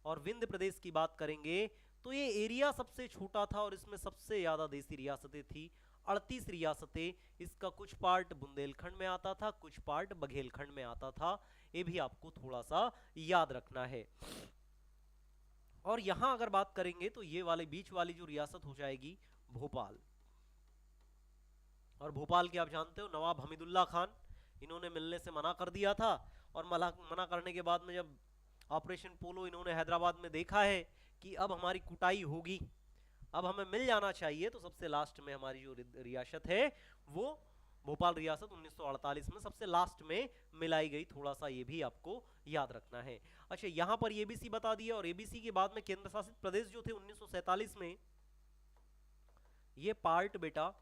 और विंध्य प्रदेश की बात करेंगे तो ये एरिया सबसे छोटा था और इसमें सबसे ज्यादा देसी रियासतें थी, 38 रियासतें। इसका कुछ पार्ट बुंदेलखंड में आता था, कुछ पार्ट बघेलखंड में आता था, ये भी आपको थोड़ा सा याद रखना है। और यहां अगर बात करेंगे तो ये वाले बीच वाली जो रियासत हो जाएगी भोपाल। और भोपाल के आप जानते हो नवाब हमीदुल्ला खान, इन्होंने मिलने से मना कर दिया था, और मना करने के बाद में जब ऑपरेशन पोलो इन्होंने हैदराबाद में देखा है कि अब हमारी कुटाई होगी, अब हमें मिल जाना चाहिए, तो सबसे लास्ट में हमारी जो रियासत है वो भोपाल रियासत 1948 में सबसे लास्ट में मिलाई गई। थोड़ा सा ये भी आपको याद रखना है। अच्छा यहां पर एबीसी बता दिया, और एबीसी के बाद में केंद्र शासित प्रदेश जो थे 1947 में, ये पार्ट बेटा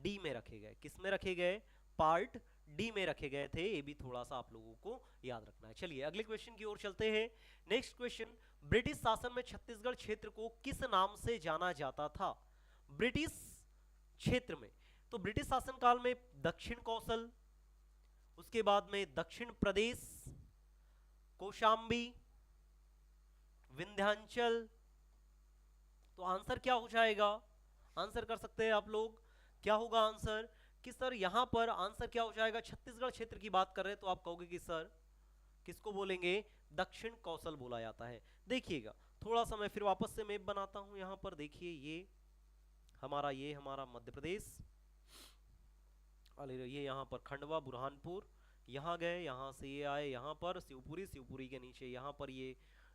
डी में रखे गए। किस में रखे गए? पार्ट डी में रखे गए थे। ये भी थोड़ा सा आप लोगों को याद रखना है। चलिए अगले क्वेश्चन की ओर चलते हैं। नेक्स्ट क्वेश्चन, ब्रिटिश शासन में छत्तीसगढ़ क्षेत्र को किस नाम से जाना जाता था? ब्रिटिश क्षेत्र में, तो ब्रिटिश शासन काल में दक्षिण कौशल, उसके बाद में दक्षिण प्रदेश, कौशांबी, विंध्याचल। तो आंसर क्या हो जाएगा? आंसर कर सकते हैं आप लोग, क्या होगा आंसर? कि सर यहां पर आंसर क्या हो जाएगा? छत्तीसगढ़ क्षेत्र की बात कर रहे हैं तो आप कहोगे कि सर किसको बोलेंगे? दक्षिण कौशल बोला जाता है। देखिएगा थोड़ा सा मैं फिर वापस से मैप बनाता हूं। यहां पर देखिए ये हमारा मध्य प्रदेश, ये यहां पर खंडवा बुरहानपुर, यहां गए, यहां से ये आए यहाँ पर शिवपुरी, शिवपुरी के नीचे यहाँ पर ये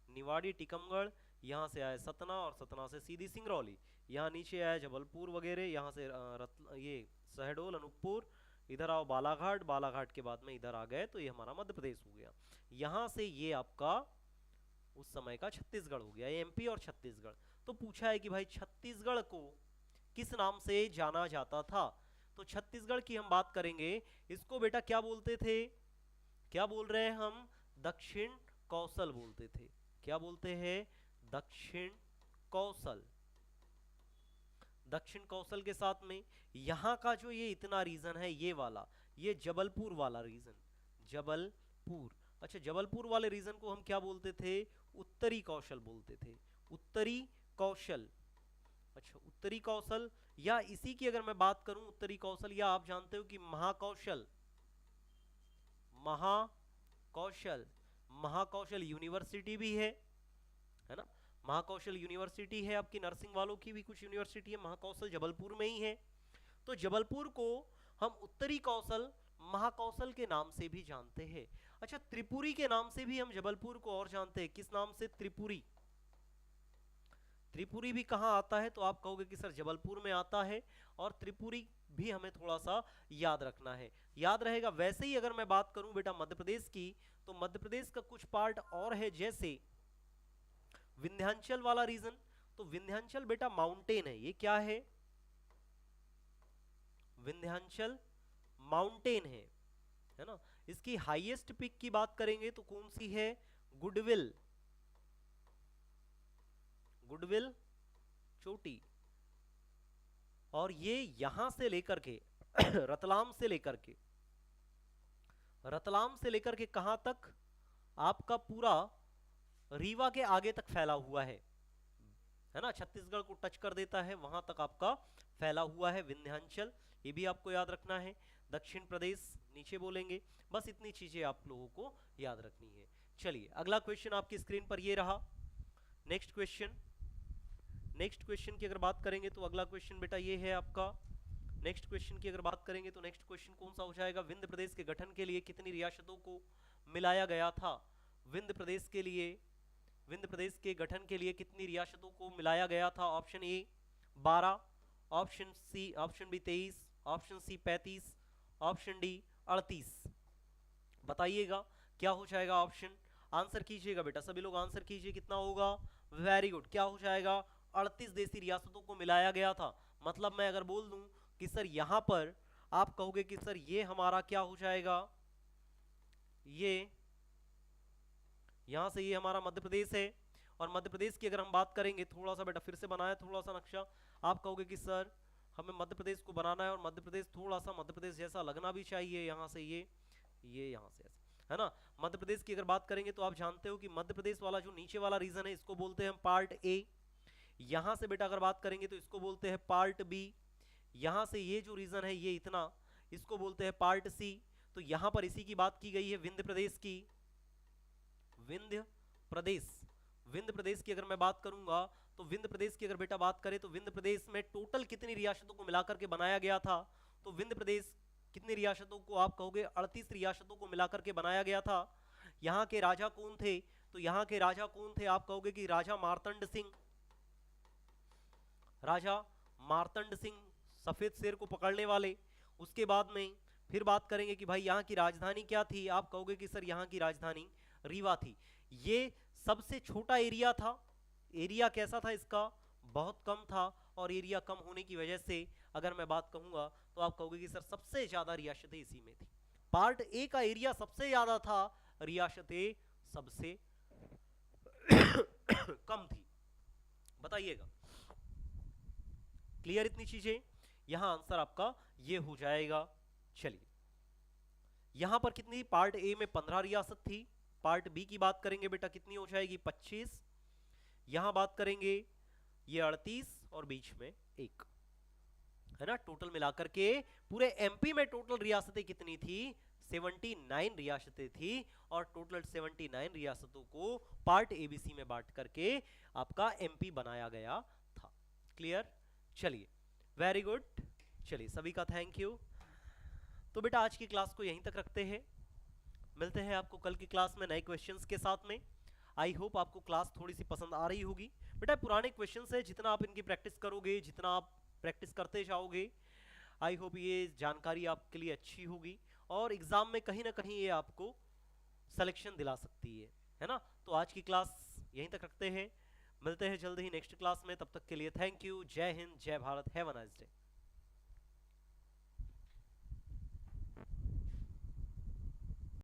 निवाड़ी टीकमगढ़, यहाँ से आए सतना, और सतना से सीधी सिंगरौली, यहाँ नीचे आए जबलपुर वगैरह, यहाँ से ये शहडोल, अनूपपुर, इधर आओ बालाघाट, बालाघाट के बाद में इधर आ गए, तो ये हमारा मध्य प्रदेश हो गया। यहां से ये आपका उस समय का छत्तीसगढ़ हो गया, एमपी और छत्तीसगढ़। तो पूछा है कि भाई छत्तीसगढ़ को किस नाम से जाना जाता था। तो छत्तीसगढ़ की हम बात करेंगे, इसको बेटा क्या बोलते थे, क्या बोल रहे हैं हम, दक्षिण कौशल बोलते थे। क्या बोलते हैं, दक्षिण कौशल। दक्षिण कौशल के साथ में यहां का जो ये इतना रीजन है, ये वाला, ये जबलपुर वाला रीजन, जबलपुर। अच्छा, जबलपुर वाले रीजन को हम क्या बोलते थे, उत्तरी कौशल बोलते थे, उत्तरी कौशल। अच्छा, उत्तरी कौशल, या इसी की अगर मैं बात करूं उत्तरी कौशल, या आप जानते हो कि महाकौशल, महाकौशल, महाकौशल यूनिवर्सिटी भी है ना, महाकौशल यूनिवर्सिटी है आपकी, नर्सिंग वालों की भी कुछ यूनिवर्सिटी है, महाकौशल जबलपुर में ही है। तो जबलपुर को हम उत्तरी कौशल, महाकौशल के नाम से भी जानते हैं। अच्छा, त्रिपुरी के नाम से भी हम जबलपुर को और जानते हैं, किस नाम से, त्रिपुरी। त्रिपुरी भी कहां आता है, तो आप कहोगे कि सर जबलपुर में आता है, और त्रिपुरी भी हमें थोड़ा सा याद रखना है, याद रहेगा। वैसे ही अगर मैं बात करूं बेटा मध्य प्रदेश की, तो मध्य प्रदेश का कुछ पार्ट और है, जैसे विंध्याचल वाला रीजन। तो विंध्याचल बेटा माउंटेन है, ये क्या है, विंध्याचल माउंटेन है ना। इसकी हाईएस्ट पिक की बात करेंगे तो कौन सी है, गुडविल, गुडविल चोटी। और ये यहां से लेकर के रतलाम से लेकर के, रतलाम से लेकर के कहां तक, आपका पूरा रीवा के आगे तक फैला हुआ है ना, छत्तीसगढ़ को टच कर देता है, वहां तक आपका फैला हुआ है विंध्याचल, ये भी आपको याद रखना है। दक्षिण प्रदेश नीचे बोलेंगे, बस इतनी चीजें आप लोगों को याद रखनी है। चलिए अगला क्वेश्चन आपकी स्क्रीन पर ये रहा, नेक्स्ट क्वेश्चन। नेक्स्ट क्वेश्चन की अगर बात करेंगे तो अगला क्वेश्चन बेटा ये है आपका, नेक्स्ट क्वेश्चन की अगर बात करेंगे तो नेक्स्ट क्वेश्चन कौन सा हो जाएगा, विंध्य प्रदेश के गठन के लिए कितनी रियासतों को मिलाया गया था। विंध्य प्रदेश के लिए, विंध्य प्रदेश के गठन के लिए कितनी रियासतों को मिलाया गया था। Option A 12, option B 23, option C 35, option D 38। बताइएगा क्या हो जाएगा ऑप्शन, आंसर कीजिएगा बेटा, सभी लोग आंसर कीजिए, कितना होगा, वेरी गुड, क्या हो जाएगा, 38 देशी रियासतों को मिलाया गया था। मतलब मैं अगर बोल दूं कि सर यहां पर आप कहोगे कि सर ये हमारा क्या हो जाएगा, ये यहां से ये हमारा मध्य प्रदेश है, और मध्य प्रदेश की अगर हम बात करेंगे, थोड़ा सा बेटा फिर से बनाया थोड़ा सा नक्शा, आप कहोगे कि सर हमें मध्य प्रदेश को बनाना है, और मध्य प्रदेश थोड़ा सा मध्य प्रदेश जैसा लगना भी चाहिए, यहां से ये यहां से ऐसा, है ना। मध्य प्रदेश की अगर बात करेंगे तो आप जानते हो कि मध्य प्रदेश वाला जो नीचे वाला रीजन है, इसको बोलते हैं पार्ट ए। यहां से बेटा अगर बात करेंगे तो इसको बोलते हैं पार्ट बी। यहां से ये जो रीजन है ये इतना, इसको बोलते हैं पार्ट सी। तो यहां पर इसी की बात की गई है, विंध्य प्रदेश की, विंध्य प्रदेश। विंध्य प्रदेश की अगर मैं बात करूंगा तो विंध्य प्रदेश की अगर बेटा बात करें तो विंध्य प्रदेश में टोटल कितनी रियासतों को मिलाकर के बनाया गया था। तो विंध्य प्रदेश कितनी रियासतों को, आप कहोगे 38 रियासतों को मिलाकर के बनाया गया था। यहाँ के राजा कौन थे, तो यहाँ के राजा कौन थे, आप कहोगे कि राजा मार्तंड सिंह, राजा मार्तंड सिंह, सफेद शेर को पकड़ने वाले। उसके बाद में फिर बात करेंगे कि भाई यहाँ की राजधानी क्या थी, आप कहोगे कि सर यहाँ की राजधानी रीवा थी। ये सबसे छोटा एरिया था, एरिया कैसा था इसका, बहुत कम था, और एरिया कम होने की वजह से अगर मैं बात कहूंगा तो आप कहोगे कि सर सबसे ज्यादा रियासतें इसी में थी। पार्ट ए का एरिया सबसे ज्यादा था, रियासतें सबसे कम थी। बताइएगा, क्लियर इतनी चीजें, यहां आंसर आपका ये हो जाएगा। चलिए यहां पर कितनी, पार्ट ए में 15 रियासत थी, पार्ट बी की बात करेंगे बेटा कितनी हो जाएगी, 25। यहां बात करेंगे ये 38, और बीच में एक, है ना। टोटल मिलाकर के पूरे एमपी में टोटल रियासतें कितनी थी, 79 रियासतें थी, और टोटल 79 रियासतों को पार्ट एबीसी में बांट करके आपका एमपी बनाया गया था। क्लियर, चलिए वेरी गुड, चलिए सभी का थैंक यू। तो बेटा आज की क्लास को यहीं तक रखते हैं, मिलते हैं आपको कल की क्लास में नए क्वेश्चंस के साथ में। आई होप आपको क्लास थोड़ी सी पसंद आ रही होगी। बेटा पुराने क्वेश्चंस है, जितना आप इनकी प्रैक्टिस करोगे, जितना आप प्रैक्टिस करते जाओगे, आई होप ये जानकारी आपके लिए अच्छी होगी, और एग्जाम में कहीं ना कहीं ये आपको सिलेक्शन दिला सकती है ना। तो आज की क्लास यहीं तक रखते हैं, मिलते हैं जल्द ही नेक्स्ट क्लास में। तब तक के लिए थैंक यू, जय हिंद, जय Bharat, have a nice day.